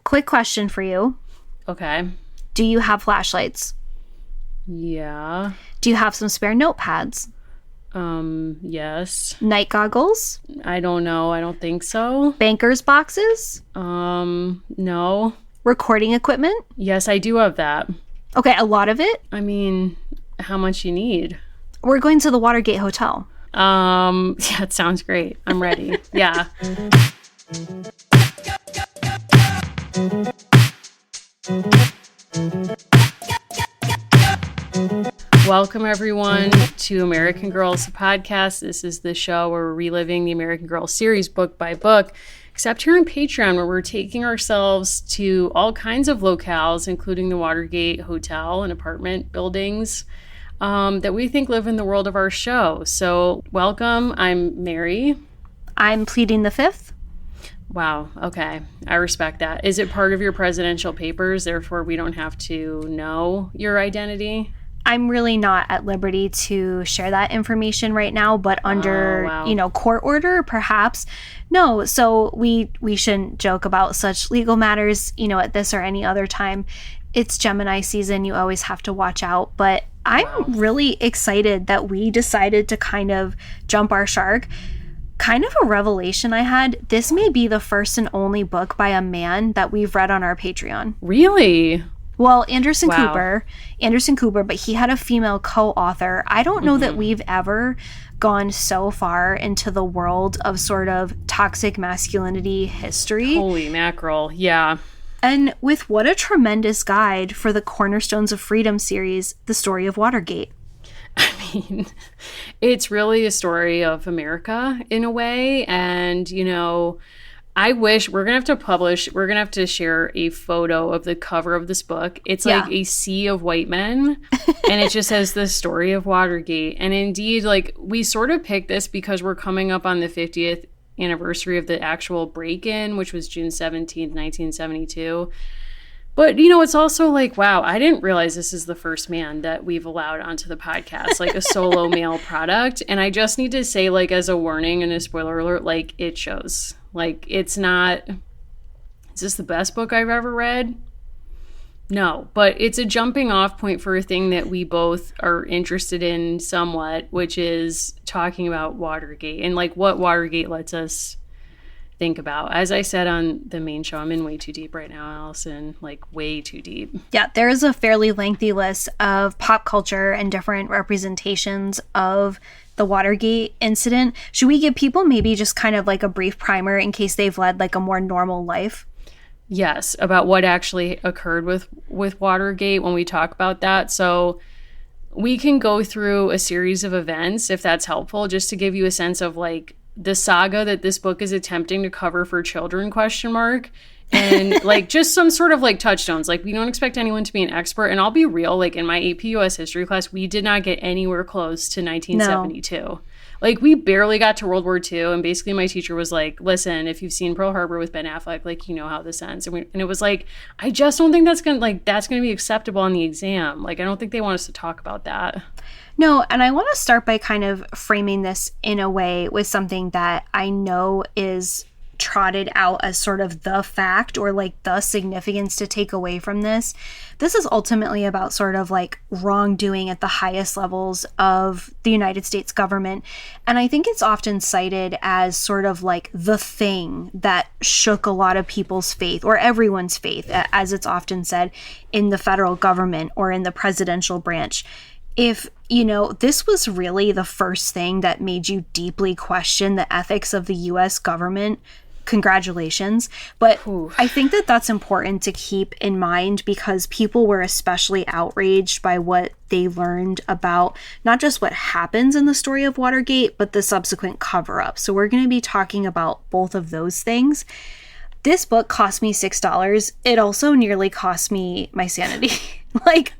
Quick question for you. Okay. Do you have flashlights? Yeah. Do you have some spare notepads? Yes. Night goggles? I don't know. I don't think so. Banker's boxes? No. Recording equipment? Yes, I do have that. Okay, a lot of it? I mean, how much you need? We're going to the Watergate Hotel. Yeah, it sounds great. I'm ready. Yeah. Welcome, everyone, to American Girls, the podcast. This is the show where we're reliving the American Girls series book by book, except here on Patreon, where we're taking ourselves to all kinds of locales, including the Watergate Hotel and apartment buildings that we think live in the world of our show. So welcome. I'm Mary. I'm pleading the fifth. Wow. Okay. I respect that. Is it part of your presidential papers? Therefore, we don't have to know your identity? I'm really not at liberty to share that information right now, but under, court order, perhaps. No, so we shouldn't joke about such legal matters, at this or any other time. It's Gemini season. You always have to watch out. But I'm really excited that we decided to kind of jump our shark. Kind of a revelation I had. This may be the first and only book by a man that we've read on our Patreon. Really? Well, Anderson Cooper, but he had a female co-author. I don't know that we've ever gone so far into the world of sort of toxic masculinity history. Holy mackerel. Yeah. And with what a tremendous guide for the Cornerstones of Freedom series, The Story of Watergate. I mean, it's really a story of America in a way. And, I wish we're going to have to share a photo of the cover of this book. It's like a sea of white men and it just says The Story of Watergate. And indeed, we sort of picked this because we're coming up on the 50th anniversary of the actual break-in, which was June 17th, 1972. But, it's also wow, I didn't realize this is the first man that we've allowed onto the podcast, a solo male product. And I just need to say, as a warning and a spoiler alert, it shows. It's not, is this the best book I've ever read? No, but it's a jumping off point for a thing that we both are interested in somewhat, which is talking about Watergate and what Watergate lets us think about. As I said on the main show, I'm in way too deep right now, Allison, way too deep. Yeah, there is a fairly lengthy list of pop culture and different representations of the Watergate incident. Should we give people maybe just kind of a brief primer in case they've led a more normal life? Yes, about what actually occurred with Watergate when we talk about that. So we can go through a series of events, if that's helpful, just to give you a sense of the saga that this book is attempting to cover for children, ? And just some sort of touchstones. We don't expect anyone to be an expert. And I'll be real, in my AP US history class, we did not get anywhere close to 1972. No. We barely got to World War II. And basically my teacher was listen, if you've seen Pearl Harbor with Ben Affleck, you know how this ends. And it was I just don't think that's going to be acceptable on the exam. I don't think they want us to talk about that. No, and I want to start by kind of framing this in a way with something that I know is trotted out as sort of the fact or the significance to take away from this. This is ultimately about sort of wrongdoing at the highest levels of the United States government. And I think it's often cited as sort of the thing that shook a lot of people's faith, or everyone's faith, as it's often said, in the federal government or in the presidential branch. If, this was really the first thing that made you deeply question the ethics of the U.S. government, congratulations. But I think that that's important to keep in mind because people were especially outraged by what they learned about not just what happens in the story of Watergate, but the subsequent cover-up. So we're going to be talking about both of those things. This book cost me $6. It also nearly cost me my sanity.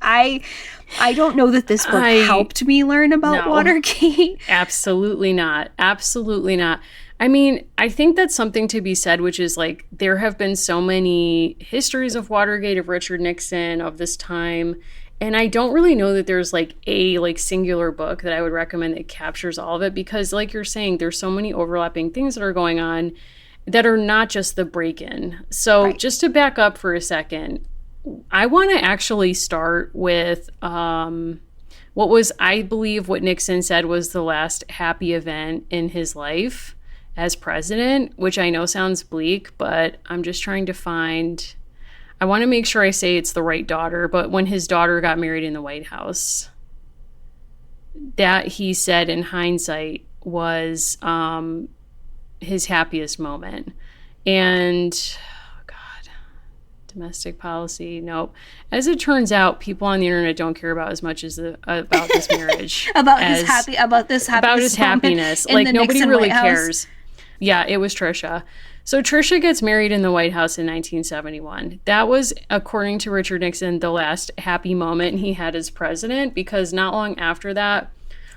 I don't know that this book helped me learn about Watergate. Absolutely not. Absolutely not. I mean, I think that's something to be said, which is there have been so many histories of Watergate, of Richard Nixon, of this time. And I don't really know that there's a singular book that I would recommend that captures all of it because you're saying, there's so many overlapping things that are going on. that are not just the break-in. So Right. just to back up for a second, I want to actually start with what was, I believe, what Nixon said was the last happy event in his life as president, which I know sounds bleak, but I'm just trying to find, I want to make sure I say it's the right daughter, but when his daughter got married in the White House, that he said in hindsight was his happiest moment. And domestic policy, nope. As it turns out, people on the internet don't care about as much as about this marriage. about this happiness. Like nobody Nixon really White House. cares. Yeah, it was Trisha. So Trisha gets married in the White House in 1971. That was, according to Richard Nixon, the last happy moment he had as president, because not long after that,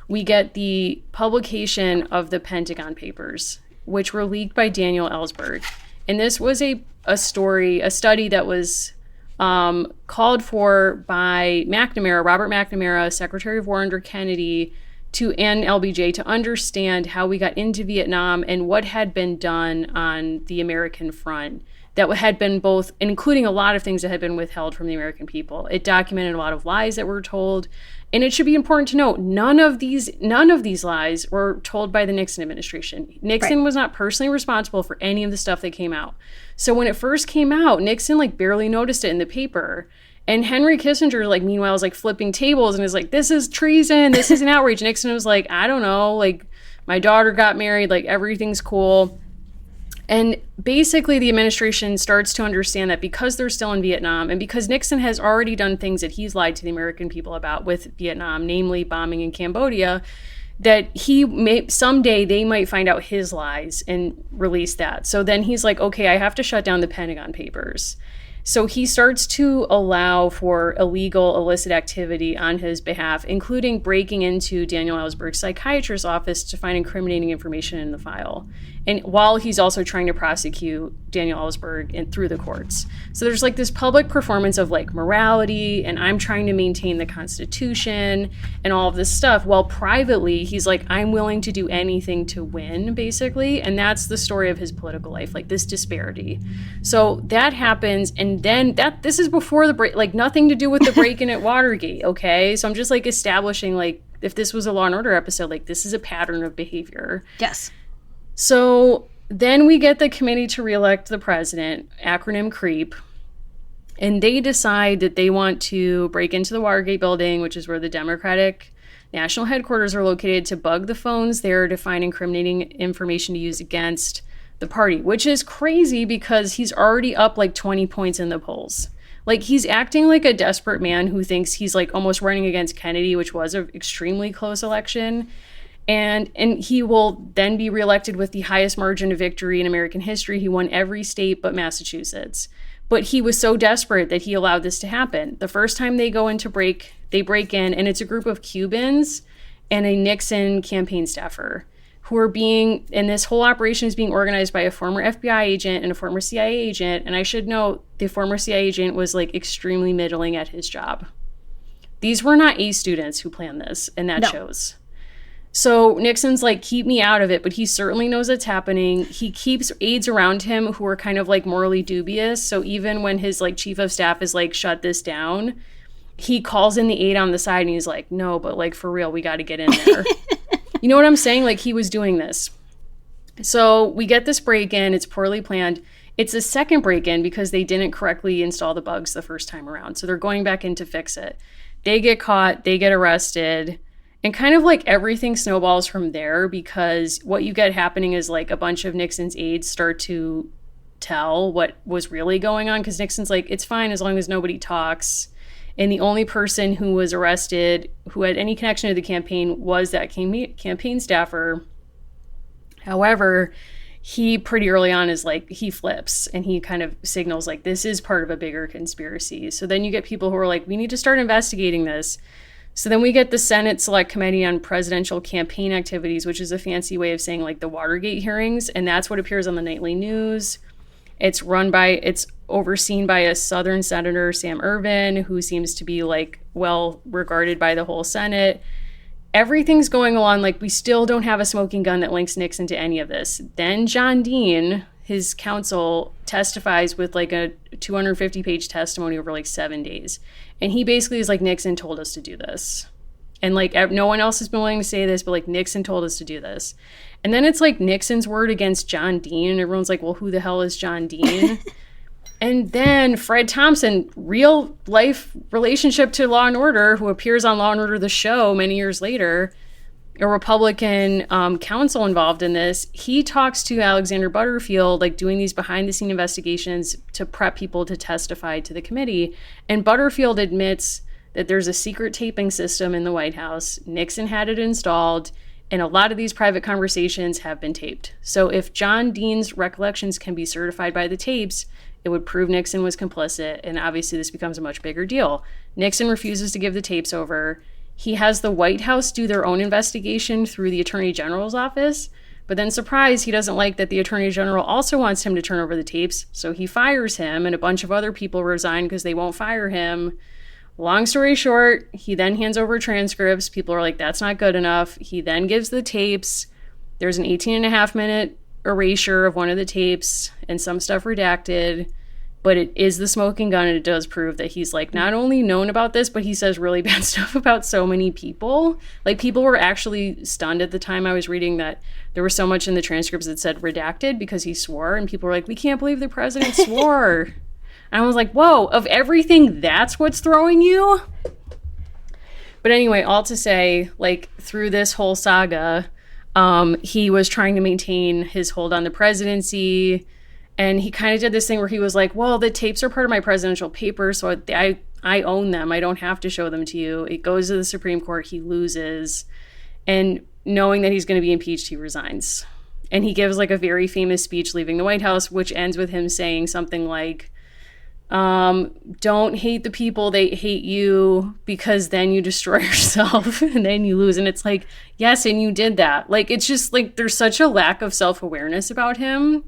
we get the publication of the Pentagon Papers, which were leaked by Daniel Ellsberg. And this was a study that was called for by Robert McNamara, Secretary of War under Kennedy, and LBJ to understand how we got into Vietnam and what had been done on the American front that had been both, including a lot of things that had been withheld from the American people. It documented a lot of lies that were told. And it should be important to note, none of these lies were told by the Nixon administration. Nixon was not personally responsible for any of the stuff that came out. So when it first came out, Nixon barely noticed it in the paper. And Henry Kissinger, meanwhile, is flipping tables and is like, this is treason, this is an outrage. Nixon was like, I don't know, my daughter got married, everything's cool. And basically the administration starts to understand that because they're still in Vietnam and because Nixon has already done things that he's lied to the American people about with Vietnam, namely bombing in Cambodia, that someday they might find out his lies and release that. So then he's like, okay, I have to shut down the Pentagon Papers. So he starts to allow for illegal, illicit activity on his behalf, including breaking into Daniel Ellsberg's psychiatrist's office to find incriminating information in the file. And while he's also trying to prosecute Daniel Ellsberg through the courts. So there's this public performance of morality, and I'm trying to maintain the Constitution and all of this stuff, while privately he's like, I'm willing to do anything to win, basically. And that's the story of his political life, this disparity. So that happens, and then this is before the break, nothing to do with the break-in at Watergate, okay? So I'm just establishing if this was a Law and Order episode, this is a pattern of behavior. Yes. So then we get the Committee to Reelect the President, acronym CREEP, and they decide that they want to break into the Watergate building, which is where the Democratic National Headquarters are located, to bug the phones there to find incriminating information to use against the party, which is crazy because he's already up 20 points in the polls. He's acting like a desperate man who thinks he's almost running against Kennedy, which was an extremely close election. And he will then be reelected with the highest margin of victory in American history. He won every state but Massachusetts. But he was so desperate that he allowed this to happen. The first time they break in, and it's a group of Cubans and a Nixon campaign staffer who are and this whole operation is being organized by a former FBI agent and a former CIA agent. And I should note, the former CIA agent was extremely middling at his job. These were not A students who planned this, and that shows. So Nixon's keep me out of it, but he certainly knows it's happening. He keeps aides around him who are kind of morally dubious. So even when his chief of staff is shut this down, he calls in the aide on the side and he's like, no, but for real, we got to get in there. You know what I'm saying? He was doing this. So we get this break-in. It's poorly planned. It's a second break-in because they didn't correctly install the bugs the first time around. So they're going back in to fix it. They get caught. They get arrested. And kind of everything snowballs from there, because what you get happening is a bunch of Nixon's aides start to tell what was really going on, because Nixon's it's fine as long as nobody talks. And the only person who was arrested who had any connection to the campaign was that campaign staffer. However, he pretty early on is he flips and he kind of signals this is part of a bigger conspiracy. So then you get people who are we need to start investigating this. So then we get the Senate Select Committee on Presidential Campaign Activities, which is a fancy way of saying the Watergate hearings. And that's what appears on the nightly news. It's overseen by a Southern Senator, Sam Ervin, who seems to be well regarded by the whole Senate. Everything's going along we still don't have a smoking gun that links Nixon to any of this. Then John Dean, his counsel testifies with like a 250-page testimony over like 7 days. And he basically is like, Nixon told us to do this. And like no one else has been willing to say this, but like Nixon told us to do this. And then it's like Nixon's word against John Dean. And everyone's like, well, who the hell is John Dean? And then Fred Thompson, real life relationship to Law and Order, who appears on Law and Order, the show, many years later, a Republican counsel involved in this, he talks to Alexander Butterfield, like doing these behind the scene investigations to prep people to testify to the committee. And Butterfield admits that there's a secret taping system in the White House. Nixon had it installed, and a lot of these private conversations have been taped. So if John Dean's recollections can be certified by the tapes, it would prove Nixon was complicit, and obviously this becomes a much bigger deal. Nixon refuses to give the tapes over. He has the White House do their own investigation through the Attorney General's office, but then surprise, he doesn't like that the Attorney General also wants him to turn over the tapes, so he fires him, and a bunch of other people resign because they won't fire him. Long story short, he then hands over transcripts. People are like, that's not good enough. He then gives the tapes. There's an 18.5-minute erasure of one of the tapes and some stuff redacted. But it is the smoking gun, and it does prove that he's like not only known about this, but he says really bad stuff about so many people. Like, people were actually stunned at the time I was reading that there was so much in the transcripts that said redacted because he swore, and people were like, we can't believe the president swore. And I was like, whoa, of everything, that's what's throwing you? But anyway, all to say, like, through this whole saga, he was trying to maintain his hold on the presidency. And he kind of did this thing where he was like, well, the tapes are part of my presidential papers, so I own them. I don't have to show them to you. It goes to the Supreme Court. He loses. And knowing that he's going to be impeached, he resigns. And he gives like a very famous speech leaving the White House, which ends with him saying something like, don't hate the people, they hate you, because then you destroy yourself and then you lose. And it's like, yes, and you did that. Like, it's just like there's such a lack of self-awareness about him.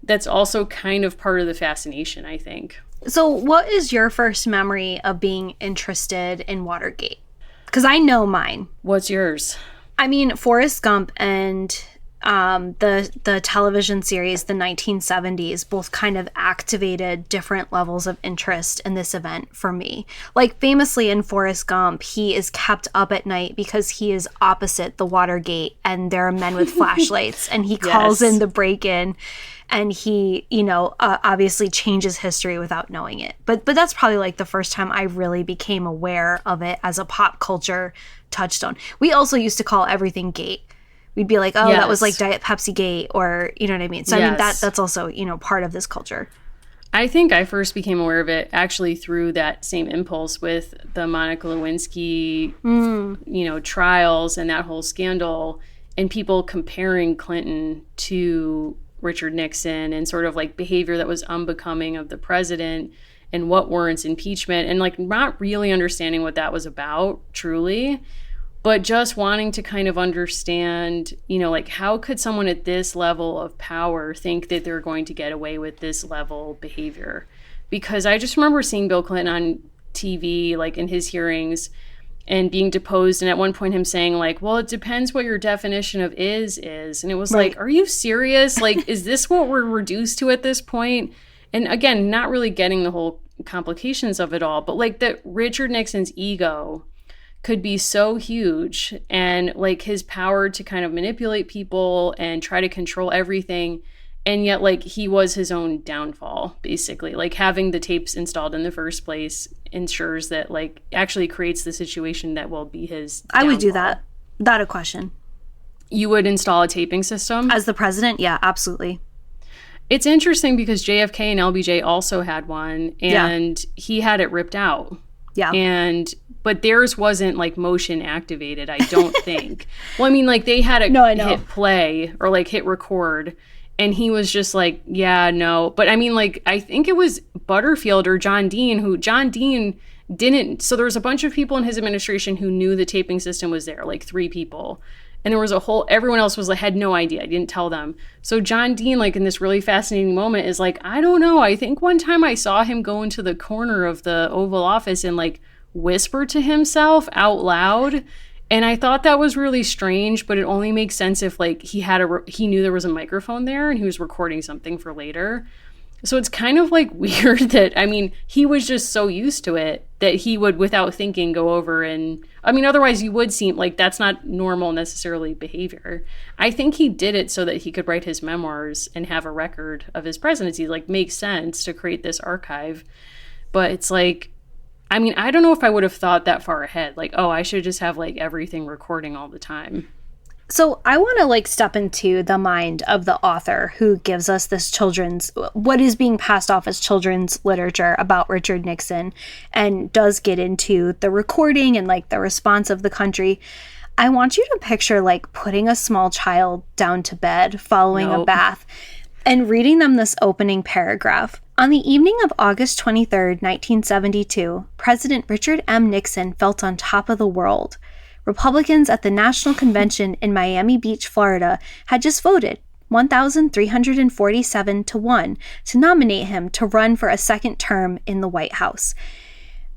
That's also kind of part of the fascination, I think. So what is your first memory of being interested in Watergate? Because I know mine. What's yours? I mean, Forrest Gump and the television series, the 1970s, both kind of activated different levels of interest in this event for me. Like, famously in Forrest Gump, he is kept up at night because he is opposite the Watergate and there are men with flashlights, and he calls in the break-in. And he, obviously changes history without knowing it. But that's probably like the first time I really became aware of it as a pop culture touchstone. We also used to call everything Gate. We'd be like, oh, that was like Diet Pepsi Gate, or you know what I mean? So I mean, that's also, part of this culture. I think I first became aware of it actually through that same impulse with the Monica Lewinsky, trials and that whole scandal, and people comparing Clinton to Richard Nixon and sort of like behavior that was unbecoming of the president and what warrants impeachment, and like not really understanding what that was about truly, but just wanting to kind of understand, like how could someone at this level of power think that they're going to get away with this level of behavior? Because I just remember seeing Bill Clinton on TV, like in his hearings, and being deposed, and at one point him saying like, well, it depends what your definition of is. And it was like, are you serious? Like, is this what we're reduced to at this point? And again, not really getting the whole complications of it all, but like that Richard Nixon's ego could be so huge, and like his power to kind of manipulate people and try to control everything. And yet, like, he was his own downfall, basically. Like, having the tapes installed in the first place ensures that, like, actually creates the situation that will be his downfall. I would do that. Without a question. You would install a taping system? As the president? Yeah, absolutely. It's interesting because JFK and LBJ also had one, and he had it ripped out. Yeah. But theirs wasn't, like, motion activated, I don't think. Well, I mean, like, they had a hit play or, like, hit record. And he was just like, yeah, no. But I mean, like, I think it was Butterfield or John Dean didn't. So there was a bunch of people in his administration who knew the taping system was there, like 3 people. And there was everyone else was like, had no idea. I didn't tell them. So John Dean, like in this really fascinating moment, is like, I don't know. I think one time I saw him go into the corner of the Oval Office and like whisper to himself out loud. And I thought that was really strange, but it only makes sense if like he knew there was a microphone there and he was recording something for later. So it's kind of like weird that, I mean, he was just so used to it that he would, without thinking, go over and, I mean, otherwise you would seem like that's not normal necessarily behavior. I think he did it so that he could write his memoirs and have a record of his presidency. Like, makes sense to create this archive. But it's like, I mean, I don't know if I would have thought that far ahead. Like, oh, I should just have like everything recording all the time. So I want to like step into the mind of the author who gives us this what is being passed off as children's literature about Richard Nixon, and does get into the recording and like the response of the country. I want you to picture like putting a small child down to bed following a bath and reading them this opening paragraph. On the evening of August 23rd, 1972, President Richard M. Nixon felt on top of the world. Republicans at the National Convention in Miami Beach, Florida, had just voted 1,347 to 1 to nominate him to run for a second term in the White House.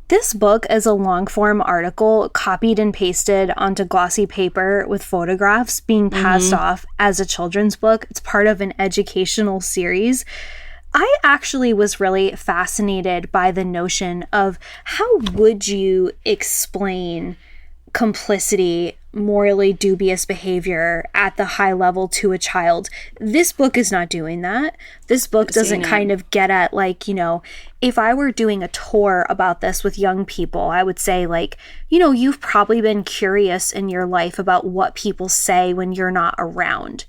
This book is a long-form article copied and pasted onto glossy paper with photographs being passed off as a children's book. It's part of an educational series. I actually was really fascinated by the notion of how would you explain complicity, morally dubious behavior at the high level to a child. This book is not doing that. This book doesn't kind of get at like, you know, if I were doing a tour about this with young people, I would say like, you know, you've probably been curious in your life about what people say when you're not around.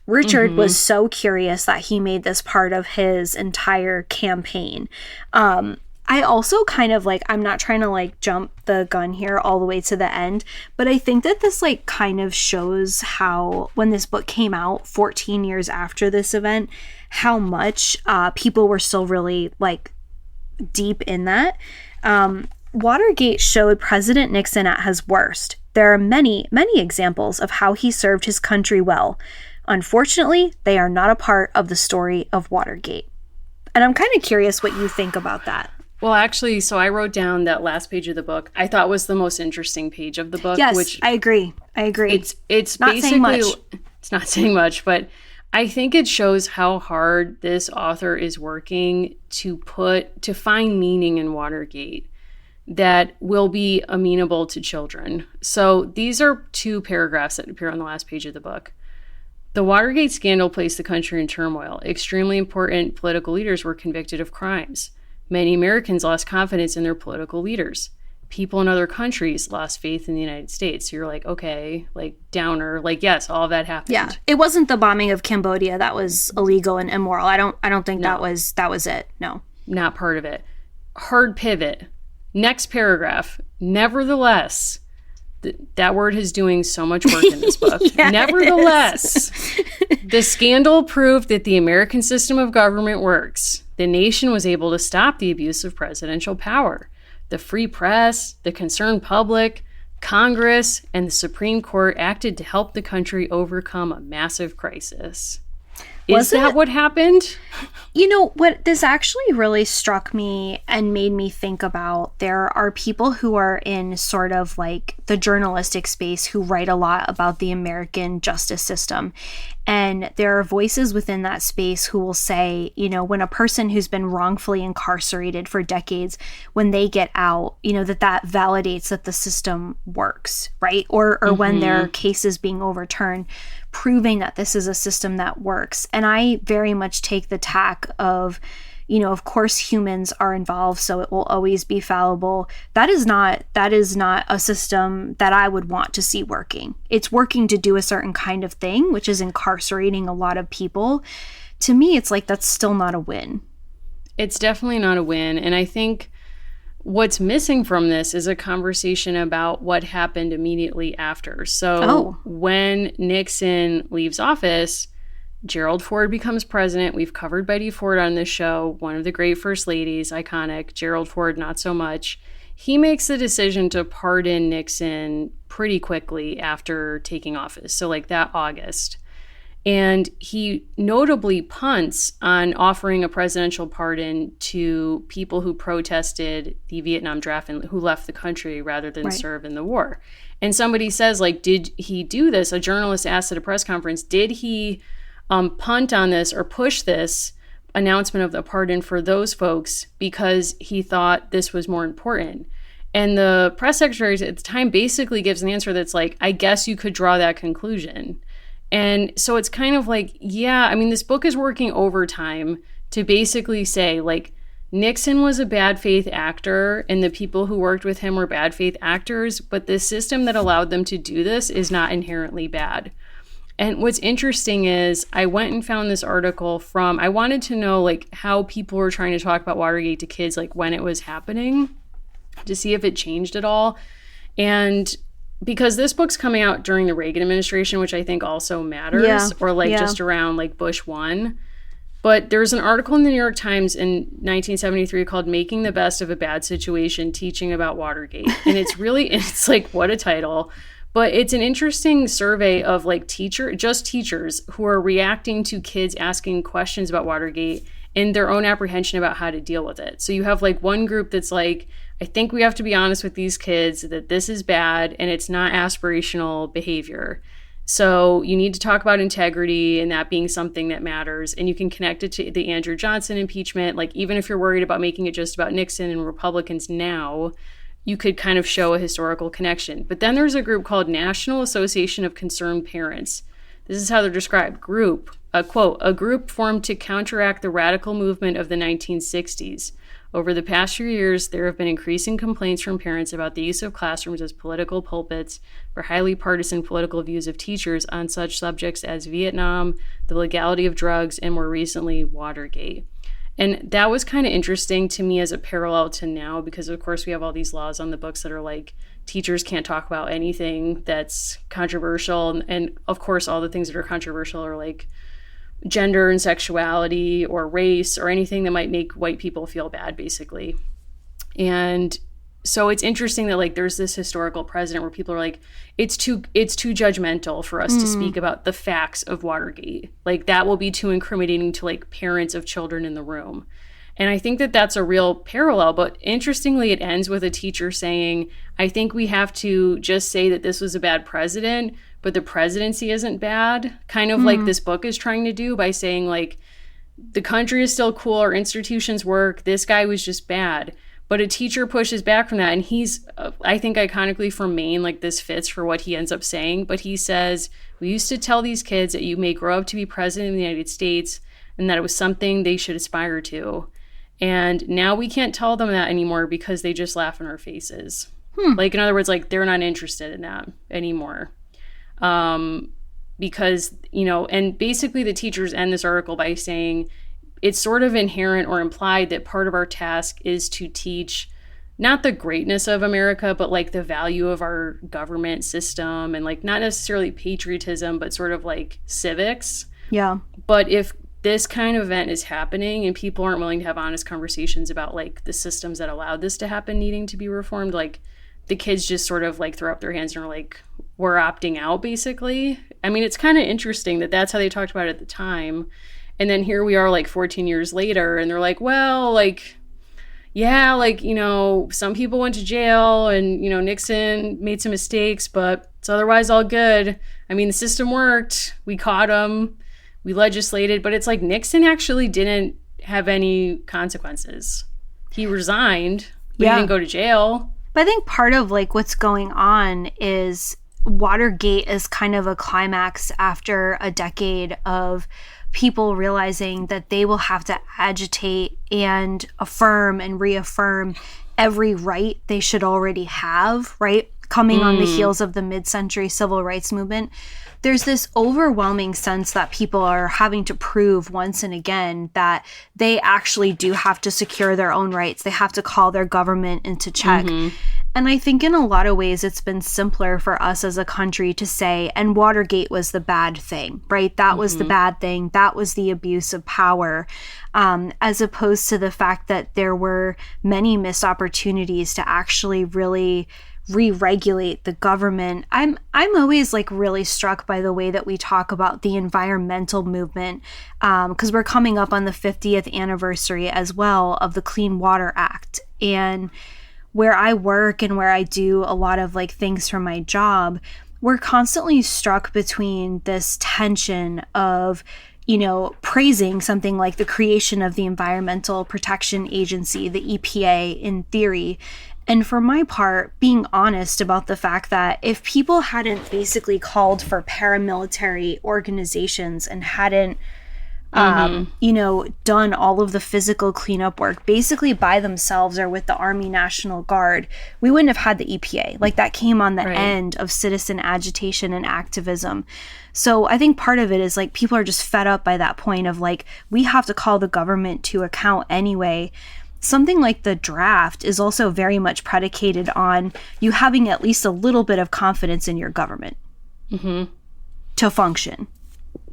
Richard was so curious that he made this part of his entire campaign. I also kind of like, I'm not trying to like jump the gun here all the way to the end, but I think that this like kind of shows how when this book came out 14 years after this event, how much people were still really like deep in that. Watergate showed President Nixon at his worst. There are many, many examples of how he served his country well. Unfortunately, they are not a part of the story of Watergate. And I'm kind of curious what you think about that. Well, actually, so I wrote down that last page of the book. I thought was the most interesting page of the book. Yes, which I agree. It's not basically, saying much. It's not saying much, but I think it shows how hard this author is working to find meaning in Watergate that will be amenable to children. So these are two paragraphs that appear on the last page of the book. The Watergate scandal placed the country in turmoil. Extremely important political leaders were convicted of crimes. Many Americans lost confidence in their political leaders. People in other countries lost faith in the United States. So you're like, okay, like downer, like yes, all of that happened. Yeah, it wasn't the bombing of Cambodia that was illegal and immoral. I don't think that was it. No, not part of it. Hard pivot. Next paragraph. Nevertheless, that word is doing so much work in this book. Yeah, nevertheless, the scandal proved that the American system of government works. The nation was able to stop the abuse of presidential power. The free press, the concerned public, Congress, and the Supreme Court acted to help the country overcome a massive crisis. Is that what happened? You know, what this actually really struck me and made me think about, there are people who are in sort of like the journalistic space who write a lot about the American justice system. And there are voices within that space who will say, you know, when a person who's been wrongfully incarcerated for decades, when they get out, you know, that validates that the system works, right? Or when their case is being overturned, proving that this is a system that works. And I very much take the tack of, you know, of course humans are involved, so it will always be fallible. That is not a system that I would want to see working. It's working to do a certain kind of thing, which is incarcerating a lot of people. To me, it's like that's still not a win. It's definitely not a win. And I think what's missing from this is a conversation about what happened immediately after. So when Nixon leaves office, Gerald Ford becomes president. We've covered Betty Ford on this show, one of the great first ladies, iconic. Gerald Ford, not so much. He makes the decision to pardon Nixon pretty quickly after taking office. So like that August. And he notably punts on offering a presidential pardon to people who protested the Vietnam draft and who left the country rather than Right. serve in the war. And somebody says, like, did he do this? A journalist asked at a press conference, did he punt on this or push this announcement of the pardon for those folks because he thought this was more important? And the press secretary at the time basically gives an answer that's like, I guess you could draw that conclusion. And so it's kind of like, yeah, I mean, this book is working overtime to basically say, like, Nixon was a bad faith actor and the people who worked with him were bad faith actors, but the system that allowed them to do this is not inherently bad. And what's interesting is I went and found this article from, I wanted to know, like, how people were trying to talk about Watergate to kids, like, when it was happening, to see if it changed at all. And because this book's coming out during the Reagan administration, which I think also matters, or like just around like Bush 1. But there's an article in the New York Times in 1973 called Making the Best of a Bad Situation, Teaching About Watergate. And it's really, it's like, what a title. But it's an interesting survey of like teachers who are reacting to kids asking questions about Watergate and their own apprehension about how to deal with it. So you have like one group that's like, I think we have to be honest with these kids that this is bad and it's not aspirational behavior. So you need to talk about integrity and that being something that matters. And you can connect it to the Andrew Johnson impeachment. Like, even if you're worried about making it just about Nixon and Republicans now, you could kind of show a historical connection. But then there's a group called National Association of Concerned Parents. This is how they're described. Quote, a group formed to counteract the radical movement of the 1960s. Over the past few years, there have been increasing complaints from parents about the use of classrooms as political pulpits for highly partisan political views of teachers on such subjects as Vietnam, the legality of drugs, and more recently, Watergate. And that was kind of interesting to me as a parallel to now, because of course we have all these laws on the books that are like, teachers can't talk about anything that's controversial. And of course, all the things that are controversial are like gender and sexuality or race or anything that might make white people feel bad, basically. And so it's interesting that like there's this historical precedent where people are like, it's too judgmental for us to speak about the facts of Watergate. Like, that will be too incriminating to like parents of children in the room. And I think that that's a real parallel. But interestingly, it ends with a teacher saying, I think we have to just say that this was a bad president, but the presidency isn't bad. Kind of like this book is trying to do by saying, like, the country is still cool, our institutions work, this guy was just bad. But a teacher pushes back from that. And he's, I think iconically for Maine, like this fits for what he ends up saying. But he says, we used to tell these kids that you may grow up to be president of the United States and that it was something they should aspire to. And now we can't tell them that anymore because they just laugh in our faces. Like, in other words, like, they're not interested in that anymore. Because, you know, and basically the teachers end this article by saying it's sort of inherent or implied that part of our task is to teach not the greatness of America, but like the value of our government system and like not necessarily patriotism, but sort of like civics. Yeah. But if this kind of event is happening and people aren't willing to have honest conversations about like the systems that allowed this to happen needing to be reformed, like the kids just sort of like throw up their hands and are like, we're opting out, basically. I mean, it's kind of interesting that that's how they talked about it at the time. And then here we are like 14 years later and they're like, well, like, yeah, like, you know, some people went to jail and, you know, Nixon made some mistakes, but it's otherwise all good. I mean, the system worked. We caught him. We legislated. But it's like Nixon actually didn't have any consequences. He resigned, but he didn't go to jail. But I think part of like what's going on is Watergate is kind of a climax after a decade of people realizing that they will have to agitate and affirm and reaffirm every right they should already have, right? Coming on the heels of the mid-century civil rights movement. There's this overwhelming sense that people are having to prove once and again that they actually do have to secure their own rights. They have to call their government into check. And I think in a lot of ways, it's been simpler for us as a country to say, and Watergate was the bad thing, right? That was the bad thing. That was the abuse of power, as opposed to the fact that there were many missed opportunities to actually really re-regulate the government. I'm always like really struck by the way that we talk about the environmental movement, because we're coming up on the 50th anniversary as well of the Clean Water Act. And where I work and where I do a lot of like things for my job, we're constantly struck between this tension of, praising something like the creation of the Environmental Protection Agency, the EPA, in theory. And for my part, being honest about the fact that if people hadn't basically called for paramilitary organizations and hadn't done all of the physical cleanup work basically by themselves or with the Army National Guard, we wouldn't have had the EPA. Like, that came on the end of citizen agitation and activism. So I think part of it is like people are just fed up by that point of like, we have to call the government to account anyway. Something like the draft is also very much predicated on you having at least a little bit of confidence in your government to function.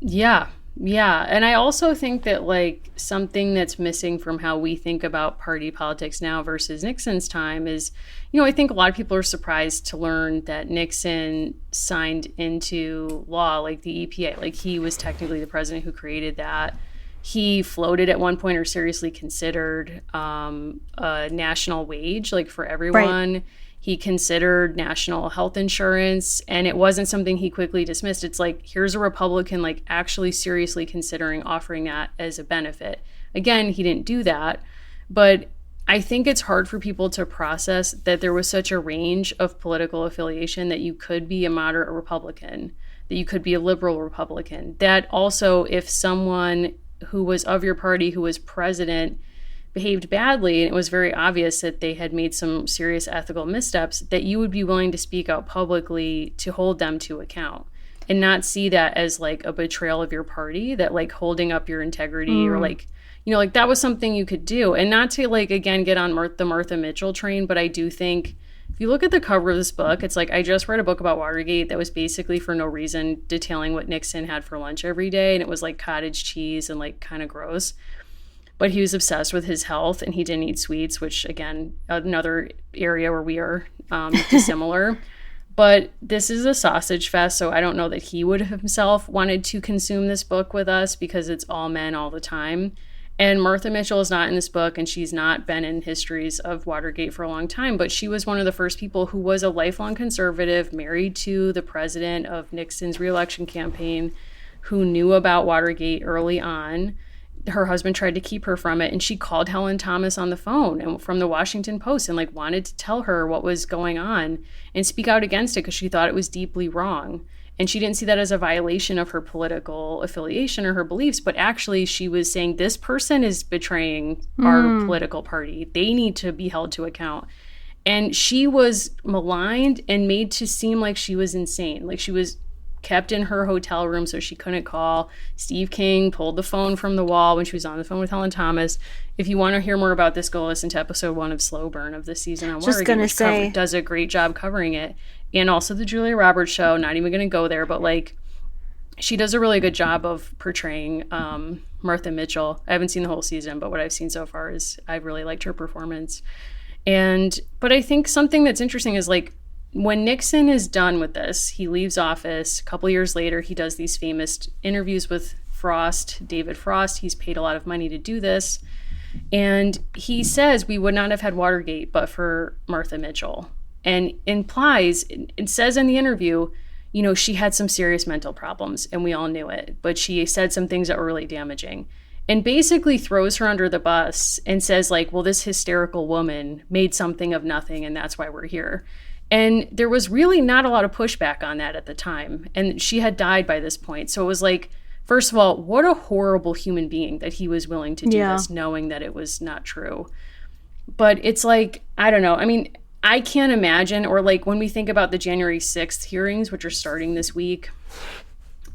Yeah. Yeah. And I also think that like something that's missing from how we think about party politics now versus Nixon's time is, I think a lot of people are surprised to learn that Nixon signed into law like the EPA. Like, he was technically the president who created that. He floated at one point, or seriously considered, a national wage, like for everyone. Right. He considered national health insurance, and it wasn't something he quickly dismissed. It's like, here's a Republican like actually seriously considering offering that as a benefit. Again, he didn't do that, but I think it's hard for people to process that there was such a range of political affiliation, that you could be a moderate Republican, that you could be a liberal Republican, that also if someone who was of your party who was president behaved badly, and it was very obvious that they had made some serious ethical missteps, that you would be willing to speak out publicly to hold them to account and not see that as like a betrayal of your party, that like holding up your integrity or like, like that was something you could do. And not to like, again, get on the Martha Mitchell train, but I do think if you look at the cover of this book, it's like, I just read a book about Watergate that was basically for no reason detailing what Nixon had for lunch every day. And it was like cottage cheese and like kind of gross. But he was obsessed with his health and he didn't eat sweets, which, again, another area where we are dissimilar. But this is a sausage fest, so I don't know that he would have himself wanted to consume this book with us, because it's all men all the time. And Martha Mitchell is not in this book, and she's not been in histories of Watergate for a long time, but she was one of the first people who was a lifelong conservative, married to the president of Nixon's reelection campaign, who knew about Watergate early on. Her husband tried to keep her from it, and she called Helen Thomas on the phone and from the Washington Post and like wanted to tell her what was going on and speak out against it, because she thought it was deeply wrong. And she didn't see that as a violation of her political affiliation or her beliefs, but actually she was saying, this person is betraying our political party. They need to be held to account. And she was maligned and made to seem like she was insane. Like, she was kept in her hotel room so she couldn't call. Steve King pulled the phone from the wall when she was on the phone with Helen Thomas. If you want to hear more about this, go listen to episode 1 of Slow Burn of this season on Watergate, which does a great job covering it. And also the Julia Roberts show, not even going to go there, but like, she does a really good job of portraying Martha Mitchell. I haven't seen the whole season, but what I've seen so far is I've really liked her performance. But I think something that's interesting is like, when Nixon is done with this, he leaves office. A couple years later, he does these famous interviews with David Frost. He's paid a lot of money to do this. And he says we would not have had Watergate but for Martha Mitchell. And implies, it says in the interview, she had some serious mental problems and we all knew it. But she said some things that were really damaging. And basically throws her under the bus and says like, well, this hysterical woman made something of nothing and that's why we're here. And there was really not a lot of pushback on that at the time. And she had died by this point. So it was like, first of all, what a horrible human being that he was willing to do this, knowing that it was not true. But it's like, I don't know. I mean, I can't imagine, or like when we think about the January 6th hearings, which are starting this week,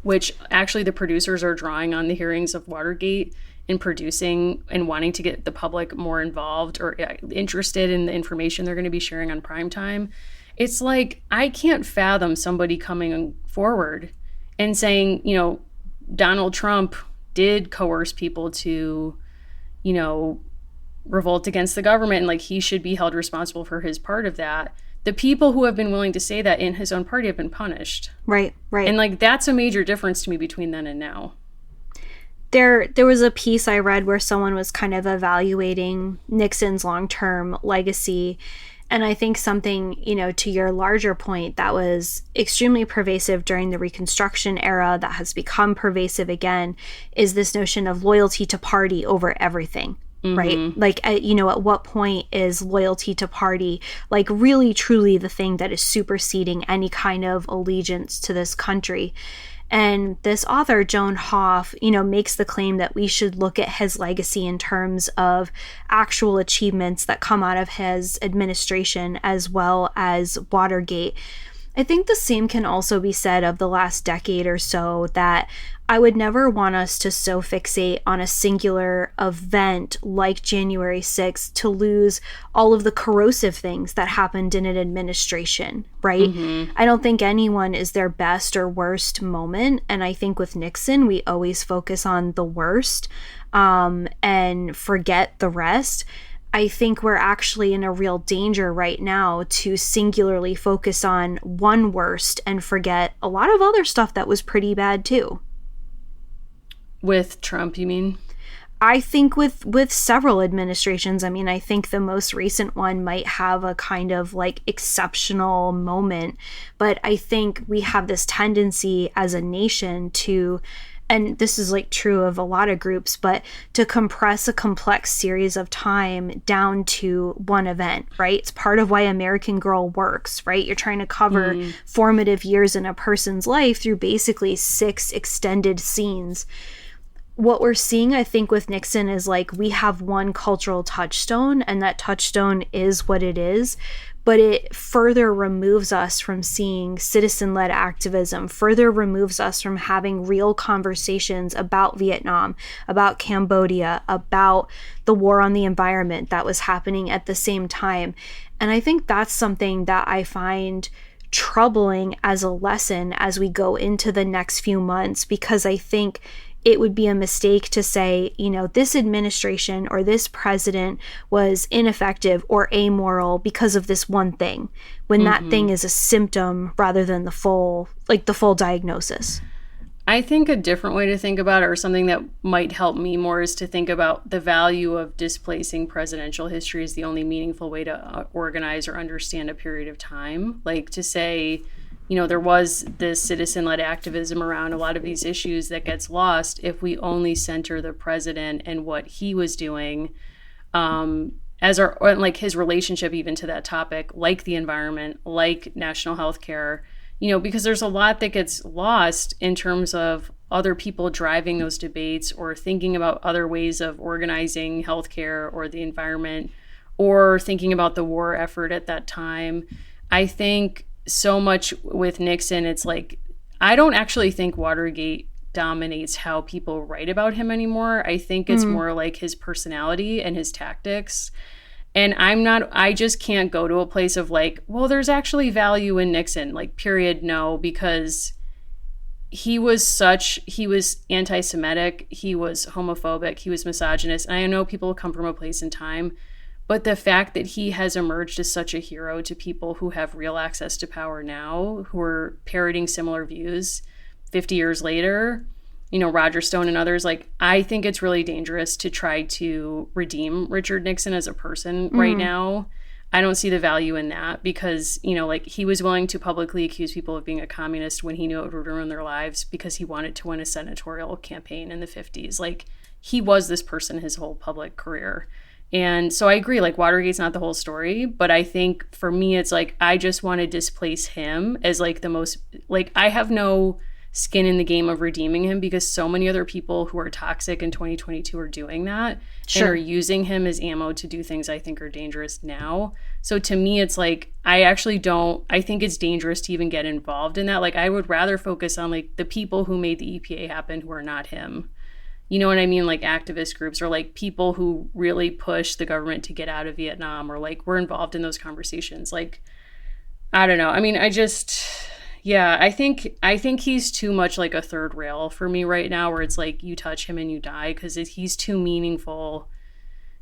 which actually the producers are drawing on the hearings of Watergate and producing and wanting to get the public more involved or interested in the information they're going to be sharing on primetime. It's like, I can't fathom somebody coming forward and saying, Donald Trump did coerce people to, revolt against the government, and like he should be held responsible for his part of that. the people who have been willing to say that in his own party have been punished. Right, right. And like that's a major difference to me between then and now. There was a piece I read where someone was kind of evaluating Nixon's long-term legacy, and I think something, to your larger point, that was extremely pervasive during the Reconstruction era that has become pervasive again is this notion of loyalty to party over everything. Right? Like, at what point is loyalty to party, like, really, truly the thing that is superseding any kind of allegiance to this country? And this author, Joan Hoff, makes the claim that we should look at his legacy in terms of actual achievements that come out of his administration as well as Watergate. I think the same can also be said of the last decade or so, that I would never want us to so fixate on a singular event like January 6th to lose all of the corrosive things that happened in an administration, right? I don't think anyone is their best or worst moment. And I think with Nixon, we always focus on the worst and forget the rest. I think we're actually in a real danger right now to singularly focus on one worst and forget a lot of other stuff that was pretty bad too. With Trump, you mean? I think with several administrations. I mean, I think the most recent one might have a kind of like exceptional moment, but I think we have this tendency as a nation to, and this is like true of a lot of groups, but to compress a complex series of time down to one event, right? It's part of why American Girl works, right? You're trying to cover formative years in a person's life through basically 6 extended scenes. What we're seeing, I think, with Nixon is like we have one cultural touchstone, and that touchstone is what it is, but it further removes us from seeing citizen-led activism, further removes us from having real conversations about Vietnam, about Cambodia, about the war on the environment that was happening at the same time. And I think that's something that I find troubling as a lesson as we go into the next few months, because I think it would be a mistake to say, this administration or this president was ineffective or amoral because of this one thing, when that thing is a symptom rather than the full diagnosis. I think a different way to think about it, or something that might help me more, is to think about the value of displacing presidential history as the only meaningful way to organize or understand a period of time. Like to say, there was this citizen-led activism around a lot of these issues that gets lost if we only center the president and what he was doing as like his relationship even to that topic, like the environment, like national health care, because there's a lot that gets lost in terms of other people driving those debates or thinking about other ways of organizing healthcare or the environment or thinking about the war effort at that time. I think so much with Nixon, it's like, I don't actually think Watergate dominates how people write about him anymore. I think it's more like his personality and his tactics. And I just can't go to a place of like, well, there's actually value in Nixon, like, period, no, because he was anti-Semitic, he was homophobic, he was misogynist. And I know people come from a place in time, but the fact that he has emerged as such a hero to people who have real access to power now, who are parroting similar views 50 years later, Roger Stone and others, like, I think it's really dangerous to try to redeem Richard Nixon as a person right now. I don't see the value in that because, like, he was willing to publicly accuse people of being a communist when he knew it would ruin their lives because he wanted to win a senatorial campaign in the 50s. Like, he was this person his whole public career. And so I agree, like, Watergate's not the whole story, but I think for me, it's like, I just want to displace him as like the most, like, I have no skin in the game of redeeming him because so many other people who are toxic in 2022 are doing that and are using him as ammo to do things I think are dangerous now. So to me, it's like, I think it's dangerous to even get involved in that. Like, I would rather focus on like the people who made the EPA happen who are not him. You know what I mean? Like activist groups or like people who really push the government to get out of Vietnam or like we're involved in those conversations. Like, I don't know. I mean, I think he's too much like a third rail for me right now where it's like you touch him and you die because he's too meaningful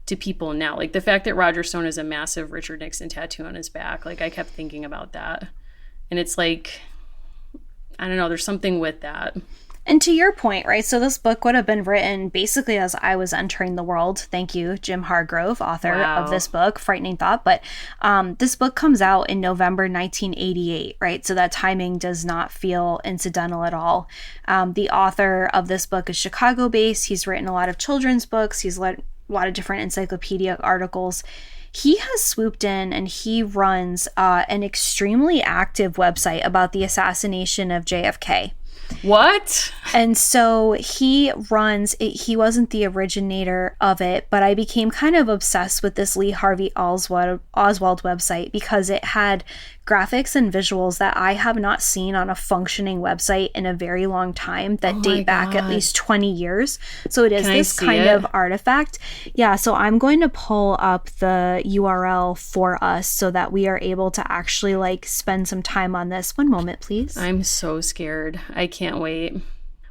to people now. Like the fact that Roger Stone has a massive Richard Nixon tattoo on his back, like I kept thinking about that. And it's like, I don't know, there's something with that. And to your point, right? So this book would have been written basically as I was entering the world. Thank you, Jim Hargrove, author of this book, Frightening Thought. But this book comes out in November 1988, right? So that timing does not feel incidental at all. The author of this book is Chicago-based. He's written a lot of children's books. He's led a lot of different encyclopedia articles. He has swooped in and he runs an extremely active website about the assassination of JFK. What? And so he runs it. He wasn't the originator of it, but I became kind of obsessed with this Lee Harvey Oswald website because it had graphics and visuals that I have not seen on a functioning website in a very long time that date back at least 20 years. So it is this kind of artifact. Yeah, so I'm going to pull up the URL for us so that we are able to actually like spend some time on this. One moment, please. I'm so scared. I can't wait.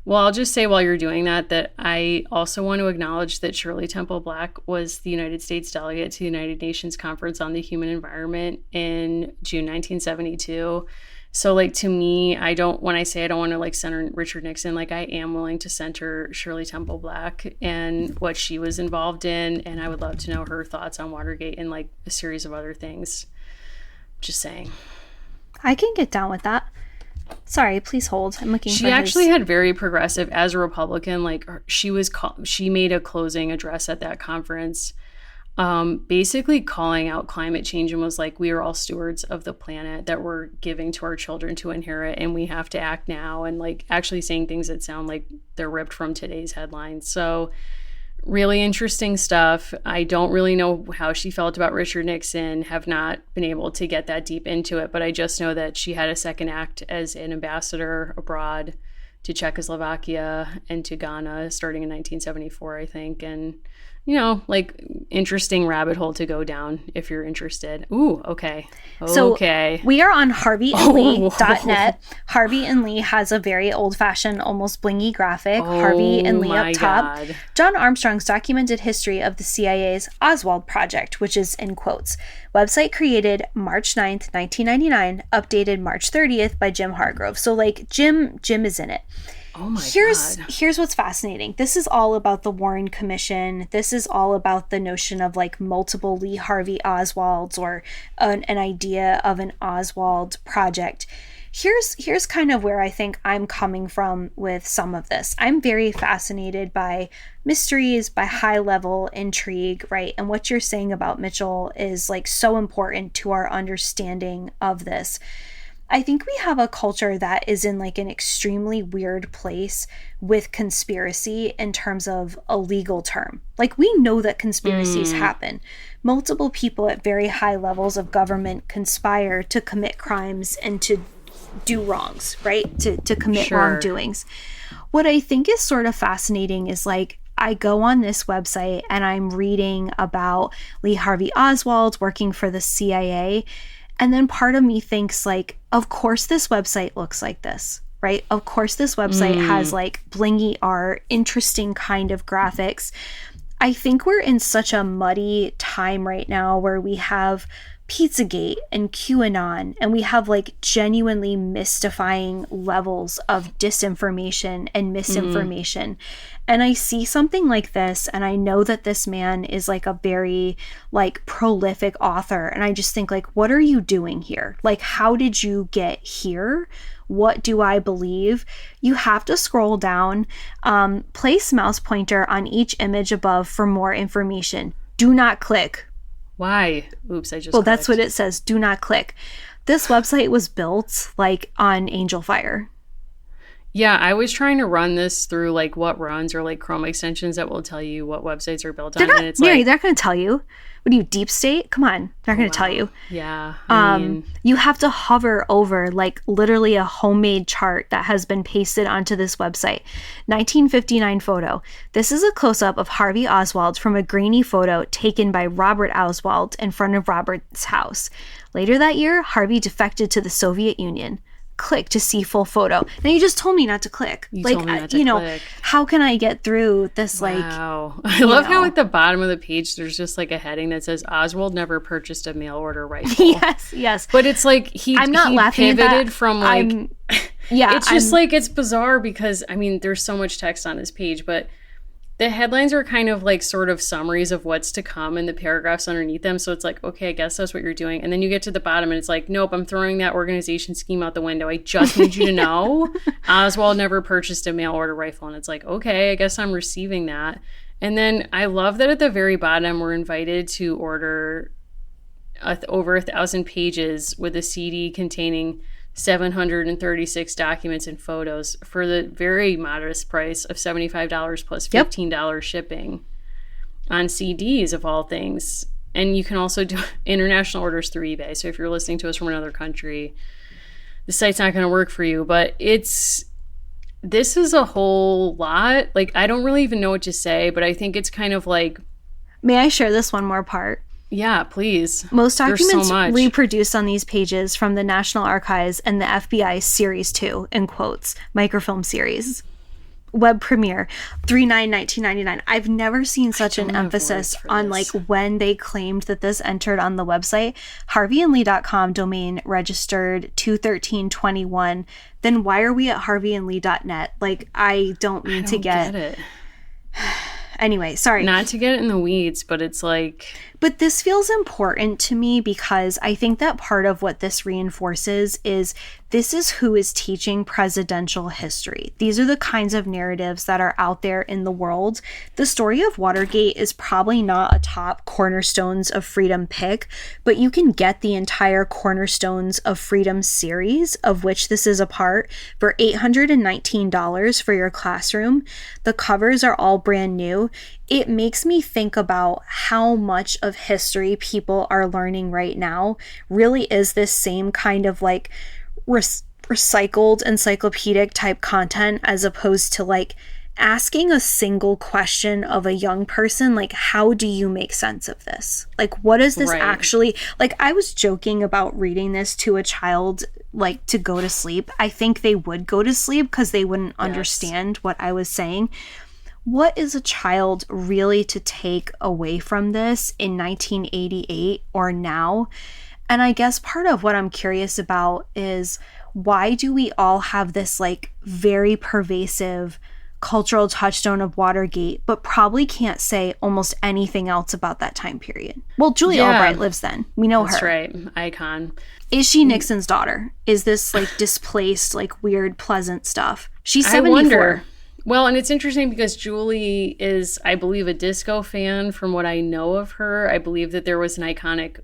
Well, I'll just say while you're doing that I also want to acknowledge that Shirley Temple Black was the United States delegate to the United Nations Conference on the Human Environment in June 1972. So, like, to me, when I say I don't want to, like, center Richard Nixon, like, I am willing to center Shirley Temple Black and what she was involved in, and I would love to know her thoughts on Watergate and, like, a series of other things. Just saying. I can get down with that. Sorry, please hold. I'm looking. She actually had very progressive as a Republican. Like she made a closing address at that conference, basically calling out climate change and was like, "We are all stewards of the planet that we're giving to our children to inherit, and we have to act now." And like actually saying things that sound like they're ripped from today's headlines. So really interesting stuff. I don't really know how she felt about Richard Nixon, have not been able to get that deep into it, but I just know that she had a second act as an ambassador abroad to Czechoslovakia and to Ghana starting in 1974, I think. And, you know, like interesting rabbit hole to go down if you're interested. Ooh, okay. So okay. We are on harveyandlee.net. Harvey and Lee has a very old-fashioned, almost blingy graphic. Harvey and Lee up top. God. John Armstrong's documented history of the CIA's Oswald Project, which is in quotes. Website created March 9th, 1999, updated March 30th by Jim Hargrove. So, like, Jim is in it. Oh my God. Here's what's fascinating. This is all about the Warren Commission. This is all about the notion of like multiple Lee Harvey Oswalds or an idea of an Oswald project. Here's kind of where I think I'm coming from with some of this. I'm very fascinated by mysteries, by high level intrigue, right? And what you're saying about Mitchell is like so important to our understanding of this. I think we have a culture that is in like an extremely weird place with conspiracy in terms of a legal term. Like we know that conspiracies happen. Multiple people at very high levels of government conspire to commit crimes and to do wrongs, right? To commit wrongdoings. What I think is sort of fascinating is like I go on this website and I'm reading about Lee Harvey Oswald working for the CIA. And then part of me thinks like, of course this website looks like this, right? Of course this website has like blingy art, interesting kind of graphics. I think we're in such a muddy time right now where we have Pizzagate and QAnon, and we have like genuinely mystifying levels of disinformation and misinformation. And I see something like this, and I know that this man is like a very like prolific author, and I just think like, what are you doing here? Like, how did you get here? What do I believe? You have to scroll down, place mouse pointer on each image above for more information. Do not click. Why? Oops, I just Well, that's what it says. Do not click. This website was built like on Angel Fire. Yeah, I was trying to run this through like what runs or like Chrome extensions that will tell you what websites are built on. And it's Mary, like, they're not going to tell you. What are you, deep state? Come on. They're not going to tell you. Yeah. I mean, you have to hover over like literally a homemade chart that has been pasted onto this website. 1959 photo. This is a close-up of Harvey Oswald from a grainy photo taken by Robert Oswald in front of Robert's house. Later that year, Harvey defected to the Soviet Union. click to see full photo. Now you just told me not to click. You like, told me not to click. How can I get through this? Wow. I love how at the bottom of the page there's just like a heading that says Oswald never purchased a mail order rifle. Yes. But it's like I'm not laughing pivoted at that. From like it's just like it's bizarre because I mean there's so much text on this page, but the headlines are kind of like sort of summaries of what's to come in the paragraphs underneath them. So it's like, okay, I guess that's what you're doing. And then you get to the bottom and it's like, nope, I'm throwing that organization scheme out the window. I just need you to know Oswald never purchased a mail order rifle. And it's like, okay, I guess I'm receiving that. And then I love that at the very bottom, we're invited to order over 1,000 pages with a CD containing 736 documents and photos for the very modest price of $75 plus $15 shipping on CDs of all things. And you can also do international orders through eBay. So if you're listening to us from another country, the site's not going to work for you, but this is a whole lot. Like, I don't really even know what to say, but I think it's kind of like... May I share this one more part? Yeah, please. Most documents reproduced on these pages from the National Archives and the FBI Series 2, in quotes, microfilm series. Web premiere, 3/9/1999. I've never seen such an emphasis on like when they claimed that this entered on the website. HarveyandLee.com domain registered 2/13/21. Then why are we at HarveyandLee.net? Like, I don't get it. Anyway, sorry. Not to get in the weeds, but it's like... But this feels important to me because I think that part of what this reinforces is this is who is teaching presidential history. These are the kinds of narratives that are out there in the world. The Story of Watergate is probably not a top Cornerstones of Freedom pick, but you can get the entire Cornerstones of Freedom series, of which this is a part, for $819 for your classroom. The covers are all brand new. It makes me think about how much of history people are learning right now really is this same kind of like recycled encyclopedic type content, as opposed to like asking a single question of a young person, like, how do you make sense of this? Like, what is this actually? Like, I was joking about reading this to a child, like, to go to sleep. I think they would go to sleep because they wouldn't understand what I was saying. What is a child really to take away from this in 1988 or now? And I guess part of what I'm curious about is, why do we all have this like very pervasive cultural touchstone of Watergate, but probably can't say almost anything else about that time period? Well, Julia Albright lives then. We know her. That's right. Icon. Is she Nixon's daughter? Is this like displaced, like weird, pleasant stuff? She's 74. I wonder. Well, and it's interesting because Julie is, I believe, a disco fan from what I know of her. I believe that there was an iconic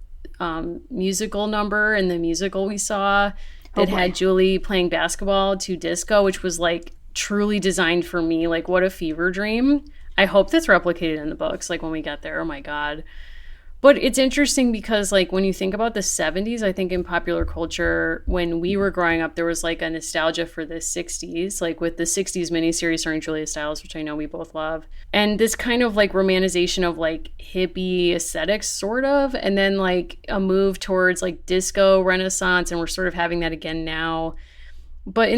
musical number in the musical we saw that had Julie playing basketball to disco, which was like truly designed for me. Like, what a fever dream. I hope that's replicated in the books, like when we get there. Oh my God. But it's interesting because, like, when you think about the 70s, I think in popular culture, when we were growing up, there was, like, a nostalgia for the 60s, like with the 60s miniseries starring Julia Stiles, which I know we both love. And this kind of, like, romanticization of, like, hippie aesthetics, sort of, and then, like, a move towards, like, disco renaissance, and we're sort of having that again now. But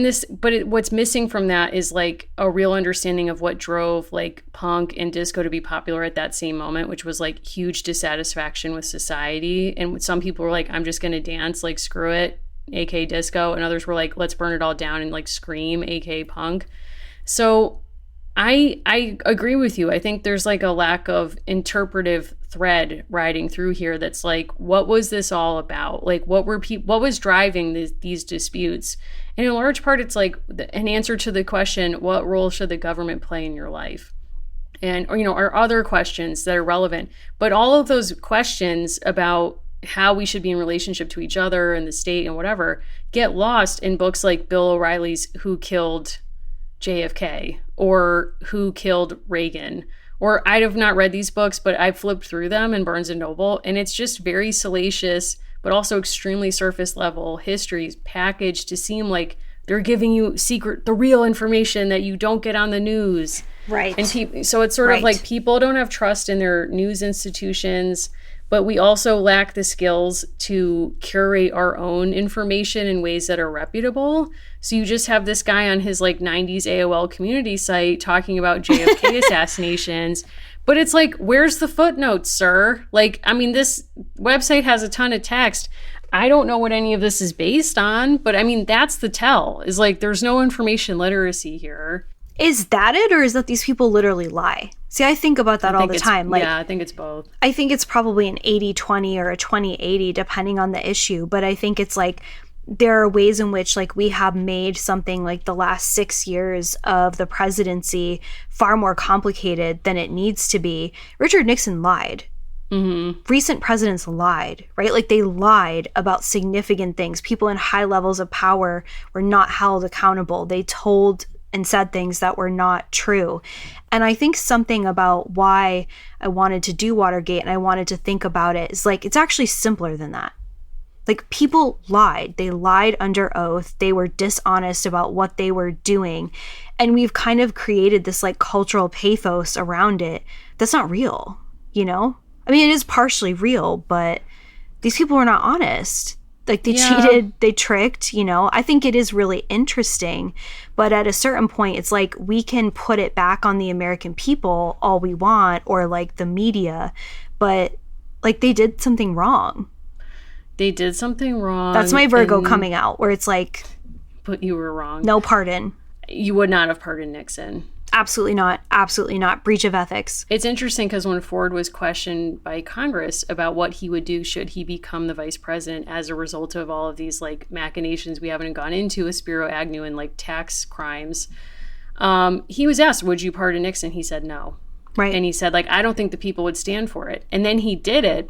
what's missing from that is like a real understanding of what drove like punk and disco to be popular at that same moment, which was like huge dissatisfaction with society. And some people were like, I'm just going to dance, like screw it, aka disco. And others were like, let's burn it all down and like scream, aka punk. So I agree with you. I think there's like a lack of interpretive thread riding through here that's like, what was this all about? Like, what was driving these disputes? And in large part, it's like an answer to the question, what role should the government play in your life? And, or, you know, are other questions that are relevant. But all of those questions about how we should be in relationship to each other and the state and whatever get lost in books like Bill O'Reilly's Who Killed JFK or Who Killed Reagan. Or I have not read these books, but I've flipped through them in Barnes and Noble, and it's just very salacious, but also extremely surface level histories packaged to seem like they're giving you the real information that you don't get on the news. Right. And so it's sort of like people don't have trust in their news institutions. but we also lack the skills to curate our own information in ways that are reputable. So you just have this guy on his like 90s AOL community site talking about JFK assassinations. But it's like, where's the footnotes, sir? Like, I mean, this website has a ton of text. I don't know what any of this is based on, but I mean, that's the tell, is like, there's no information literacy here. Is that it, or is that these people literally lie? See, I think about that all the time. Like, yeah, I think it's both. I think it's probably an 80-20 or a 20-80, depending on the issue. But I think it's like, there are ways in which like we have made something like the last 6 years of the presidency far more complicated than it needs to be. Richard Nixon lied. Mm-hmm. Recent presidents lied, right? Like they lied about significant things. People in high levels of power were not held accountable. They told and said things that were not true. And I think something about why I wanted to do Watergate and I wanted to think about it is like, it's actually simpler than that. Like people lied. They lied under oath. They were dishonest about what they were doing. And we've kind of created this like cultural pathos around it that's not real, you know? I mean, it is partially real, but these people were not honest. Like they cheated, they tricked, you know? I think it is really interesting. But at a certain point, it's like we can put it back on the American people all we want, or like the media, but like they did something wrong. They did something wrong. That's my Virgo coming out, where it's like... But you were wrong. No pardon. You would not have pardoned Nixon. Absolutely not. Absolutely not. Breach of ethics. It's interesting because when Ford was questioned by Congress about what he would do should he become the vice president as a result of all of these like machinations we haven't gone into with Spiro Agnew and like tax crimes, he was asked, would you pardon Nixon? He said no. Right. And he said, like, I don't think the people would stand for it. And then he did it.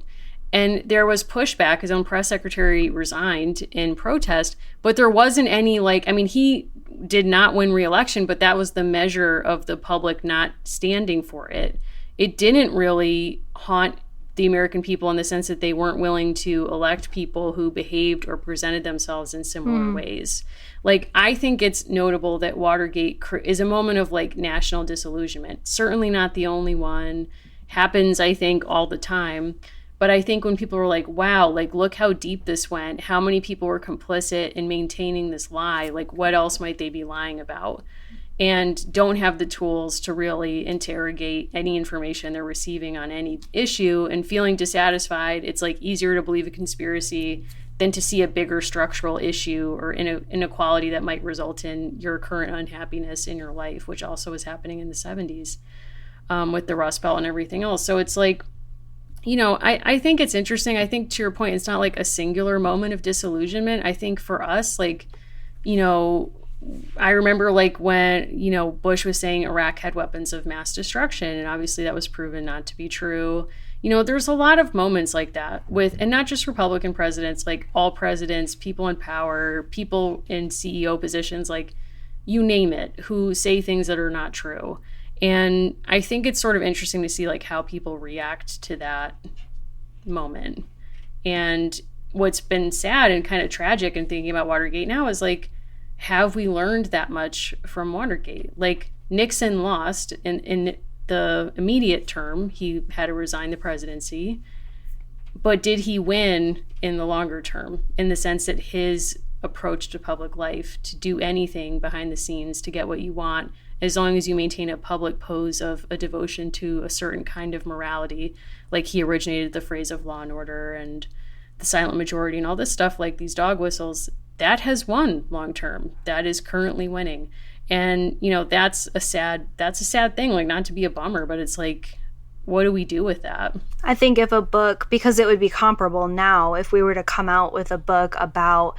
And there was pushback. His own press secretary resigned in protest, but there wasn't any like, I mean, he did not win re-election, but that was the measure of the public not standing for it. It didn't really haunt the American people in the sense that they weren't willing to elect people who behaved or presented themselves in similar ways. Like, I think it's notable that Watergate is a moment of like national disillusionment. Certainly not the only one. Happens, I think, all the time. But I think when people were like, wow, like, look how deep this went, how many people were complicit in maintaining this lie, like, what else might they be lying about? And don't have the tools to really interrogate any information they're receiving on any issue and feeling dissatisfied. It's like easier to believe a conspiracy than to see a bigger structural issue or inequality that might result in your current unhappiness in your life, which also was happening in the 70s with the Rust Belt and everything else. So it's like, you know, I think it's interesting. I think to your point, it's not like a singular moment of disillusionment. I think for us, like, you know, I remember like when, you know, Bush was saying Iraq had weapons of mass destruction, and obviously that was proven not to be true. You know, there's a lot of moments like that with, and not just Republican presidents, like all presidents, people in power, people in CEO positions, like you name it, who say things that are not true. And I think it's sort of interesting to see like how people react to that moment. And what's been sad and kind of tragic in thinking about Watergate now is like, have we learned that much from Watergate? Like Nixon lost in the immediate term, he had to resign the presidency. But did he win in the longer term, in the sense that his approach to public life, to do anything behind the scenes to get what you want, as long as you maintain a public pose of a devotion to a certain kind of morality, like he originated the phrase of law and order and the silent majority and all this stuff, like these dog whistles, that has won long term. That is currently winning. And, you know, that's a sad thing, like not to be a bummer, but it's like, what do we do with that? I think if a book, because it would be comparable now, if we were to come out with a book about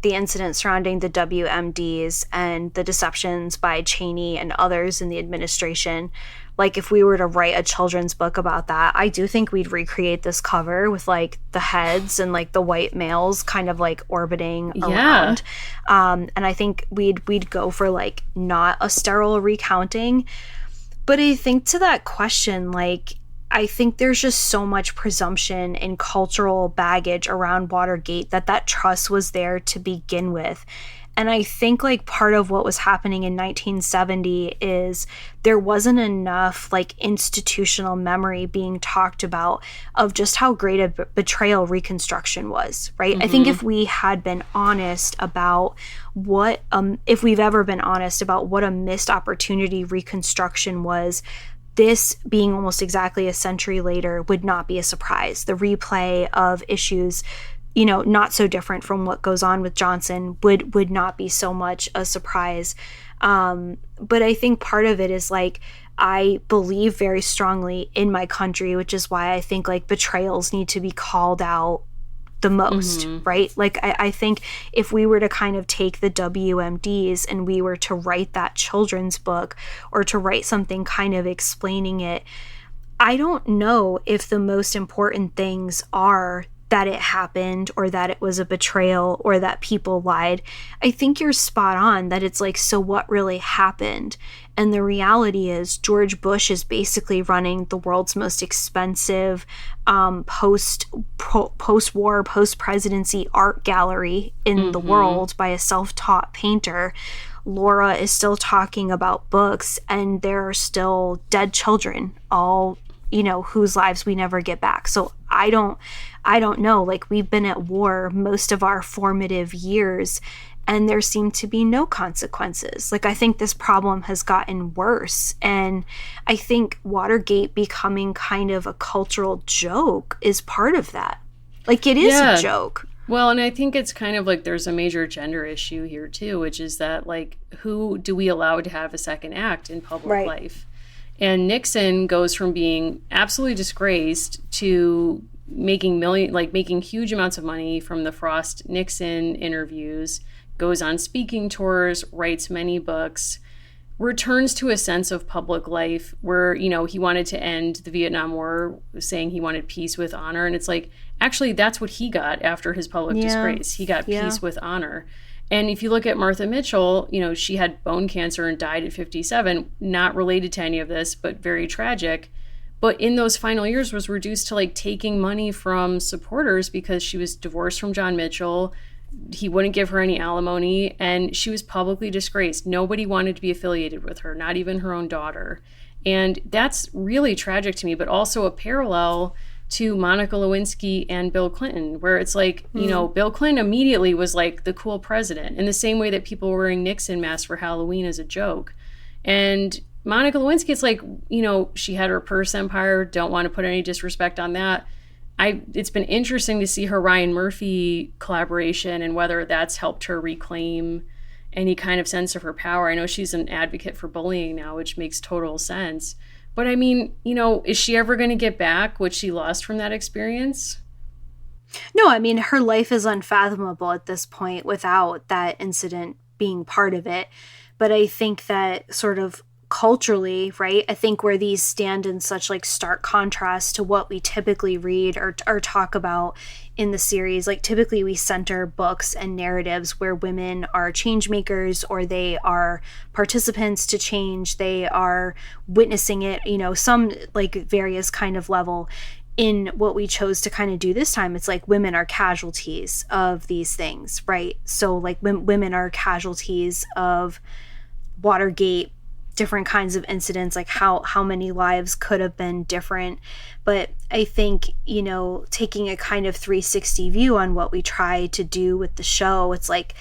the incident surrounding the WMDs and the deceptions by Cheney and others in the administration, like if we were to write a children's book about that, I do think we'd recreate this cover with like the heads and like the white males kind of like orbiting around. And I think we'd go for like not a sterile recounting. But I think to that question, like, I think there's just so much presumption and cultural baggage around Watergate that trust was there to begin with. And I think like part of what was happening in 1970 is there wasn't enough like institutional memory being talked about of just how great a betrayal Reconstruction was, right? I think if we had been honest about if we've ever been honest about what a missed opportunity Reconstruction was, this being almost exactly a century later would not be a surprise. The replay of issues, not so different from what goes on with Johnson would not be so much a surprise. But I think part of it is like, I believe very strongly in my country, which is why I think like betrayals need to be called out the most, right? Like I think if we were to kind of take the WMDs and we were to write that children's book or to write something kind of explaining it, I don't know if the most important things are that it happened or that it was a betrayal or that people lied. I think you're spot on that it's like, so what really happened? And the reality is George Bush is basically running the world's most expensive post-war, post-presidency art gallery in the world by a self-taught painter. Laura is still talking about books, and there are still dead children, all whose lives we never get back. So I don't know, like we've been at war most of our formative years and there seem to be no consequences. Like I think this problem has gotten worse, and I think Watergate becoming kind of a cultural joke is part of that. Like it is a joke. Well, and I think it's kind of like there's a major gender issue here too, which is that like who do we allow to have a second act in public life? And Nixon goes from being absolutely disgraced to making huge amounts of money from the Frost Nixon interviews, goes on speaking tours, writes many books, returns to a sense of public life where, he wanted to end the Vietnam War, saying he wanted peace with honor. And it's like, actually, that's what he got after his public disgrace. He got peace with honor. And if you look at Martha Mitchell, she had bone cancer and died at 57, not related to any of this, but very tragic. But in those final years was reduced to like taking money from supporters because she was divorced from John Mitchell. He wouldn't give her any alimony, and she was publicly disgraced. Nobody wanted to be affiliated with her, not even her own daughter. And that's really tragic to me, but also a parallel to Monica Lewinsky and Bill Clinton, where it's like, Bill Clinton immediately was like the cool president in the same way that people were wearing Nixon masks for Halloween as a joke. And Monica Lewinsky, it's like, she had her purse empire, don't want to put any disrespect on that. It's been interesting to see her Ryan Murphy collaboration and whether that's helped her reclaim any kind of sense of her power. I know she's an advocate for bullying now, which makes total sense. But I mean, is she ever going to get back what she lost from that experience? No, I mean, her life is unfathomable at this point without that incident being part of it. But I think that sort of culturally, right, I think where these stand in such like stark contrast to what we typically read or talk about in the series, like typically we center books and narratives where women are change makers or they are participants to change, they are witnessing it, some like various kind of level. In what we chose to kind of do this time, it's like women are casualties of these things, right? So like women are casualties of Watergate, different kinds of incidents, like how many lives could have been different. But I think, taking a kind of 360 view on what we try to do with the show, it's like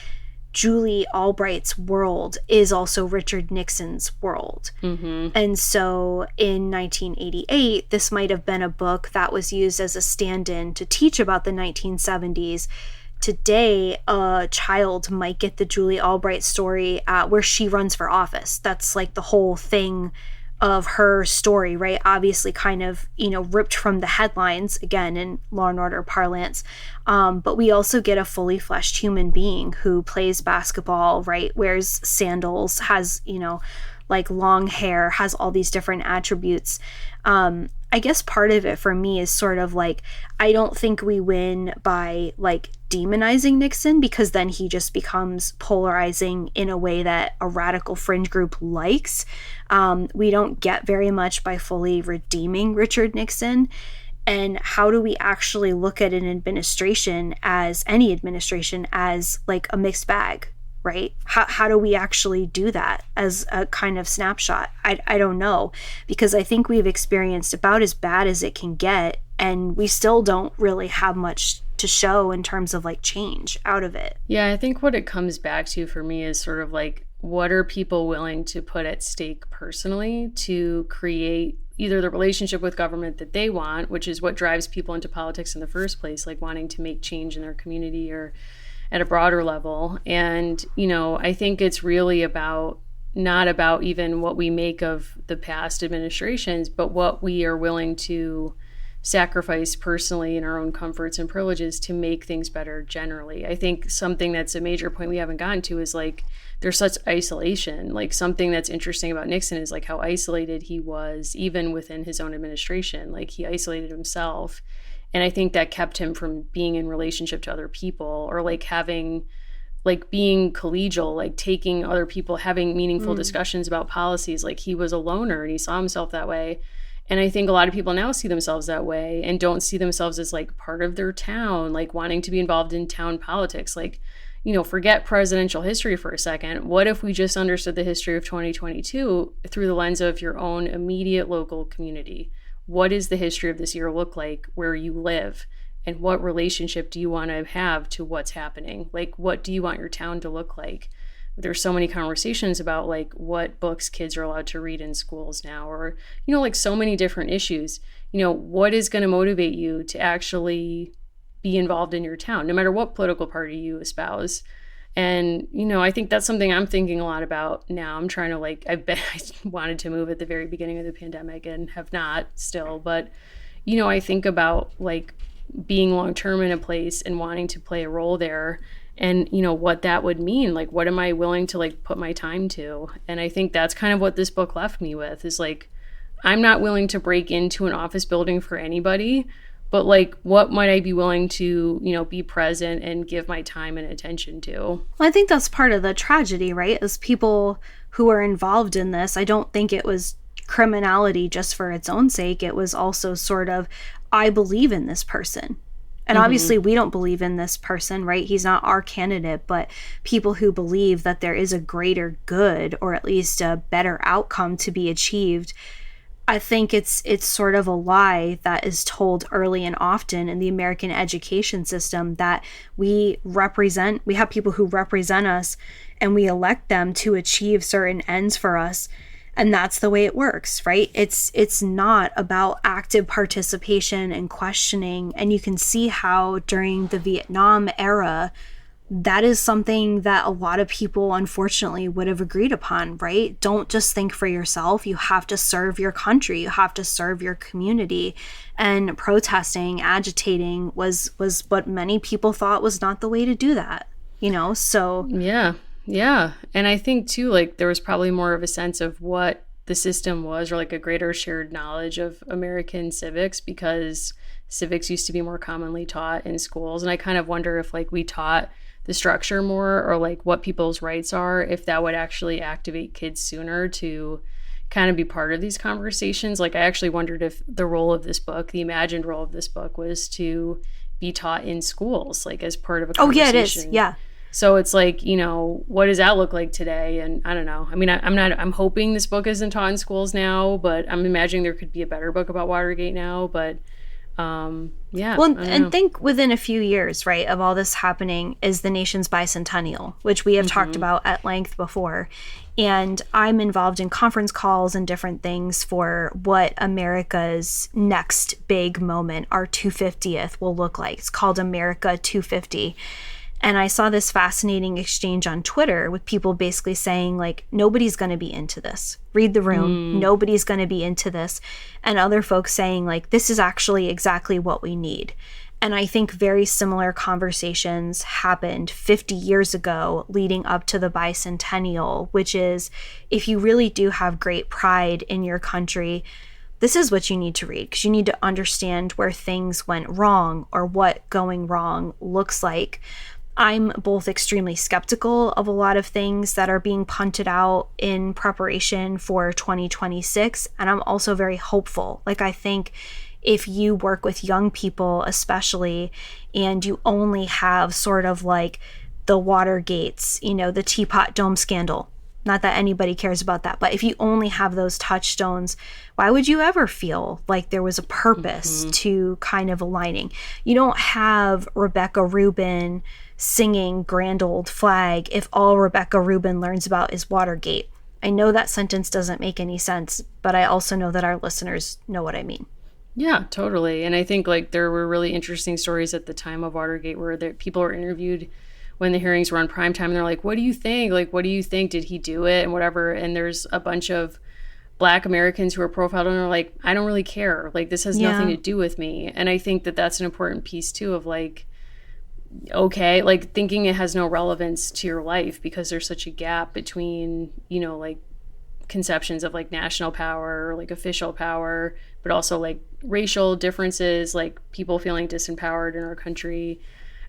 Julie Albright's world is also Richard Nixon's world. And so in 1988, this might have been a book that was used as a stand-in to teach about the 1970s. Today, a child might get the Julie Albright story where she runs for office. That's like the whole thing of her story, right? Obviously kind of, ripped from the headlines, again, in Law and Order parlance. But we also get a fully fleshed human being who plays basketball, right? Wears sandals, has, like long hair, has all these different attributes. I guess part of it for me is sort of like, I don't think we win by like demonizing Nixon, because then he just becomes polarizing in a way that a radical fringe group likes. We don't get very much by fully redeeming Richard Nixon. And how do we actually look at an administration, as any administration, as like a mixed bag, right? How do we actually do that as a kind of snapshot? I don't know, because I think we've experienced about as bad as it can get, and we still don't really have much to show in terms of like change out of it. Yeah, I think what it comes back to for me is sort of like, what are people willing to put at stake personally to create either the relationship with government that they want, which is what drives people into politics in the first place, like wanting to make change in their community or at a broader level. And, I think it's really about not about even what we make of the past administrations, but what we are willing to sacrifice personally in our own comforts and privileges to make things better generally. I think something that's a major point we haven't gotten to is like, there's such isolation. Like, something that's interesting about Nixon is like how isolated he was even within his own administration. Like, he isolated himself. And I think that kept him from being in relationship to other people, or like having, like being collegial, like taking other people, having meaningful discussions about policies. Like, he was a loner and he saw himself that way. And I think a lot of people now see themselves that way and don't see themselves as like part of their town, like wanting to be involved in town politics. Like, forget presidential history for a second. What if we just understood the history of 2022 through the lens of your own immediate local community? What does the history of this year look like where you live? And what relationship do you want to have to what's happening? Like, what do you want your town to look like? There's so many conversations about like what books kids are allowed to read in schools now, or, like so many different issues. What is going to motivate you to actually be involved in your town, no matter what political party you espouse? And, I think that's something I'm thinking a lot about now. I'm trying to I wanted to move at the very beginning of the pandemic and have not still. But, I think about like being long-term in a place and wanting to play a role there, and, what that would mean. Like, what am I willing to like put my time to? And I think that's kind of what this book left me with, is like, I'm not willing to break into an office building for anybody, but like, what might I be willing to, be present and give my time and attention to? Well, I think that's part of the tragedy, right? As people who are involved in this, I don't think it was criminality just for its own sake. It was also sort of, I believe in this person. And obviously we don't believe in this person, right? He's not our candidate, but people who believe that there is a greater good, or at least a better outcome to be achieved. I think it's sort of a lie that is told early and often in the American education system, that we have people who represent us and we elect them to achieve certain ends for us. And that's the way it works, right? It's not about active participation and questioning. And you can see how during the Vietnam era, that is something that a lot of people unfortunately would have agreed upon, right? Don't just think for yourself. You have to serve your country. You have to serve your community. And protesting, agitating was what many people thought was not the way to do that, so. Yeah. And I think too, like, there was probably more of a sense of what the system was, or like a greater shared knowledge of American civics, because civics used to be more commonly taught in schools. And I kind of wonder if like we taught the structure more, or like what people's rights are, if that would actually activate kids sooner to kind of be part of these conversations. Like, I actually wondered if the role of this book, the imagined role of this book, was to be taught in schools, like as part of a conversation. Oh, yeah, it is. Yeah. So it's like, what does that look like today? And I don't know. I mean, I'm hoping this book isn't taught in schools now, but I'm imagining there could be a better book about Watergate now. But yeah. Well, and think within a few years, right, of all this happening is the nation's bicentennial, which we have talked about at length before. And I'm involved in conference calls and different things for what America's next big moment, our 250th, will look like. It's called America 250. And I saw this fascinating exchange on Twitter with people basically saying, like, nobody's going to be into this. Read the room. Nobody's going to be into this. And other folks saying, like, this is actually exactly what we need. And I think very similar conversations happened 50 years ago leading up to the bicentennial, which is, if you really do have great pride in your country, this is what you need to read, because you need to understand where things went wrong or what going wrong looks like. I'm both extremely skeptical of a lot of things that are being punted out in preparation for 2026, and I'm also very hopeful. Like, I think if you work with young people, especially, and you only have sort of like the Watergates, the Teapot Dome scandal, not that anybody cares about that, but if you only have those touchstones, why would you ever feel like there was a purpose to kind of aligning? You don't have Rebecca Rubin singing Grand Old Flag if all Rebecca Rubin learns about is Watergate. I know that sentence doesn't make any sense, but I also know that our listeners know what I mean. Yeah, totally. And I think like there were really interesting stories at the time of Watergate where people were interviewed when the hearings were on primetime, and they're like, what do you think? Like, what do you think? Did he do it? And whatever. And there's a bunch of Black Americans who are profiled and are like, I don't really care. Like, this has nothing to do with me. And I think that that's an important piece too of like, okay, like thinking it has no relevance to your life because there's such a gap between, like conceptions of like national power or like official power, but also like racial differences, like people feeling disempowered in our country.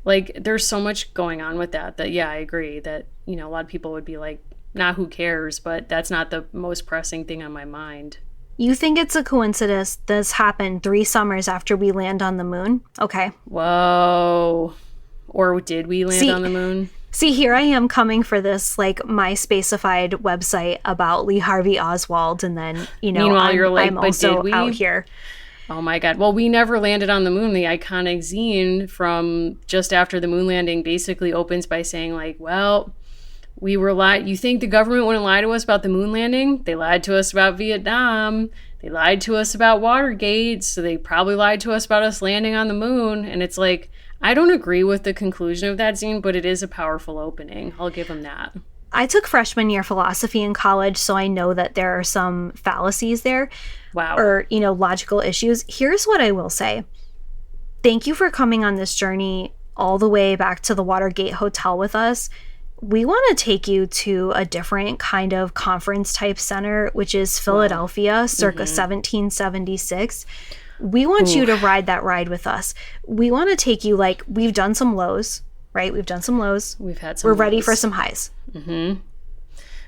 Like, there's so much going on with that, yeah, I agree that, a lot of people would be like, nah, who cares? But that's not the most pressing thing on my mind. You think it's a coincidence this happened 3 summers after we land on the moon? Okay. Whoa. Or did we land on the moon? See, here I am coming for this, like, MySpacified website about Lee Harvey Oswald, and then, Meanwhile, you're like, I'm but also did we? out here. Oh my God. Well, we never landed on the moon. The iconic zine from just after the moon landing basically opens by saying like, well, we were lied. You think the government wouldn't lie to us about the moon landing? They lied to us about Vietnam. They lied to us about Watergate. So they probably lied to us about us landing on the moon. And it's like, I don't agree with the conclusion of that zine, but it is a powerful opening. I'll give them that. I took freshman year philosophy in college, so I know that there are some fallacies there. Wow. Or, logical issues. Here's what I will say. Thank you for coming on this journey all the way back to the Watergate Hotel with us. We want to take you to a different kind of conference type center, which is Philadelphia, circa 1776. We want you to ride that ride with us. We want to take you, like, we've done some lows, right? We've done some lows. We've had some We're lows. ready for some highs. Mm-hmm.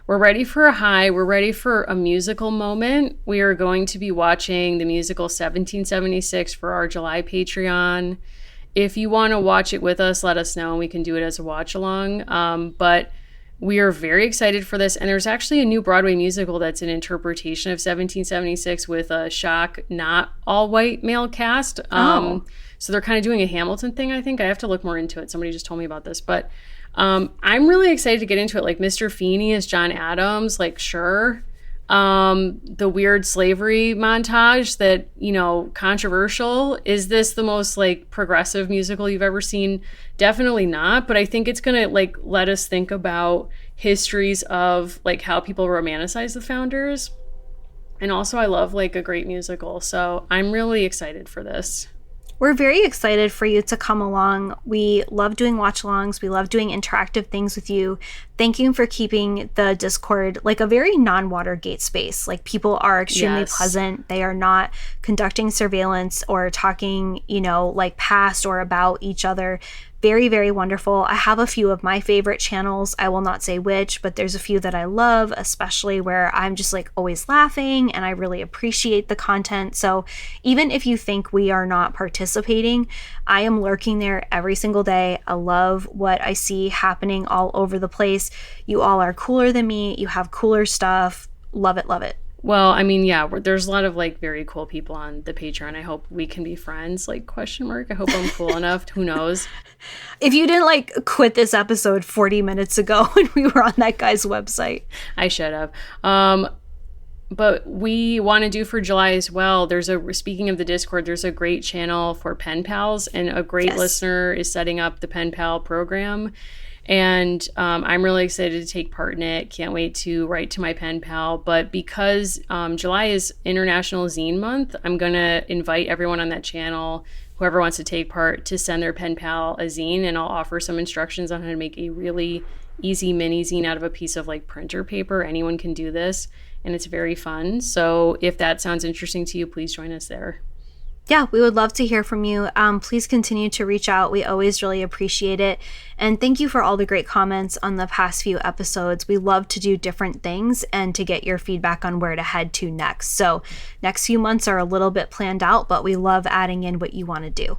We're ready for a high. We're ready for a musical moment. We are going to be watching the musical 1776 for our July Patreon. If you want to watch it with us, let us know, and we can do it as a watch along. But we are very excited for this. And there's actually a new Broadway musical that's an interpretation of 1776 with a shock, not all white male cast. So they're kind of doing a Hamilton thing, I think. I have to look more into it. Somebody just told me about this. But I'm really excited to get into it. Like, Mr. Feeney is John Adams, like, sure. The weird slavery montage that, controversial. Is this the most, like, progressive musical you've ever seen? Definitely not. But I think it's going to, like, let us think about histories of, like, how people romanticize the founders. And also, I love, like, a great musical. So I'm really excited for this. We're very excited for you to come along. We love doing watch-alongs. We love doing interactive things with you. Thank you for keeping the Discord like a very non-Watergate space. Like, people are extremely pleasant. They are not conducting surveillance or talking, like past or about each other. Very, very wonderful. I have a few of my favorite channels. I will not say which, but there's a few that I love, especially where I'm just like always laughing and I really appreciate the content. So even if you think we are not participating, I am lurking there every single day. I love what I see happening all over the place. You all are cooler than me. You have cooler stuff. Love it, love it. Well, I mean, yeah, there's a lot of like very cool people on the Patreon. I hope we can be friends, like, question mark. I hope I'm cool enough. Who knows? If you didn't like quit this episode 40 minutes ago when we were on that guy's website. I should have. But we want to do for July as well. Speaking of the Discord, there's a great channel for pen pals, and a great listener is setting up the pen pal program. And I'm really excited to take part in it. Can't wait to write to my pen pal. But because July is International Zine Month, I'm going to invite everyone on that channel, whoever wants to take part, to send their pen pal a zine. And I'll offer some instructions on how to make a really easy mini zine out of a piece of like printer paper. Anyone can do this. and it's very fun. So if that sounds interesting to you, please join us there. Yeah, we would love to hear from you. Please continue to reach out. We always really appreciate it. And thank you for all the great comments on the past few episodes. We love to do different things and to get your feedback on where to head to next. So, next few months are a little bit planned out, but we love adding in what you want to do.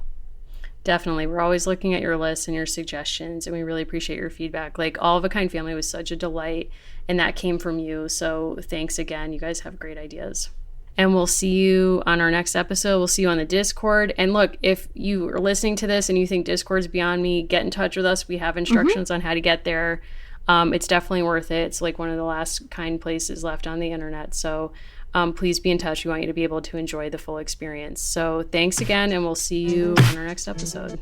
Definitely. We're always looking at your lists and your suggestions, and we really appreciate your feedback. Like, All of a Kind Family was such a delight, and that came from you. So, thanks again. You guys have great ideas. And we'll see you on our next episode. We'll see you on the Discord. And look, if you are listening to this and you think Discord's beyond me, get in touch with us. We have instructions on how to get there. It's definitely worth it. It's like one of the last kind places left on the internet. So please be in touch. We want you to be able to enjoy the full experience. So thanks again, and we'll see you on our next episode.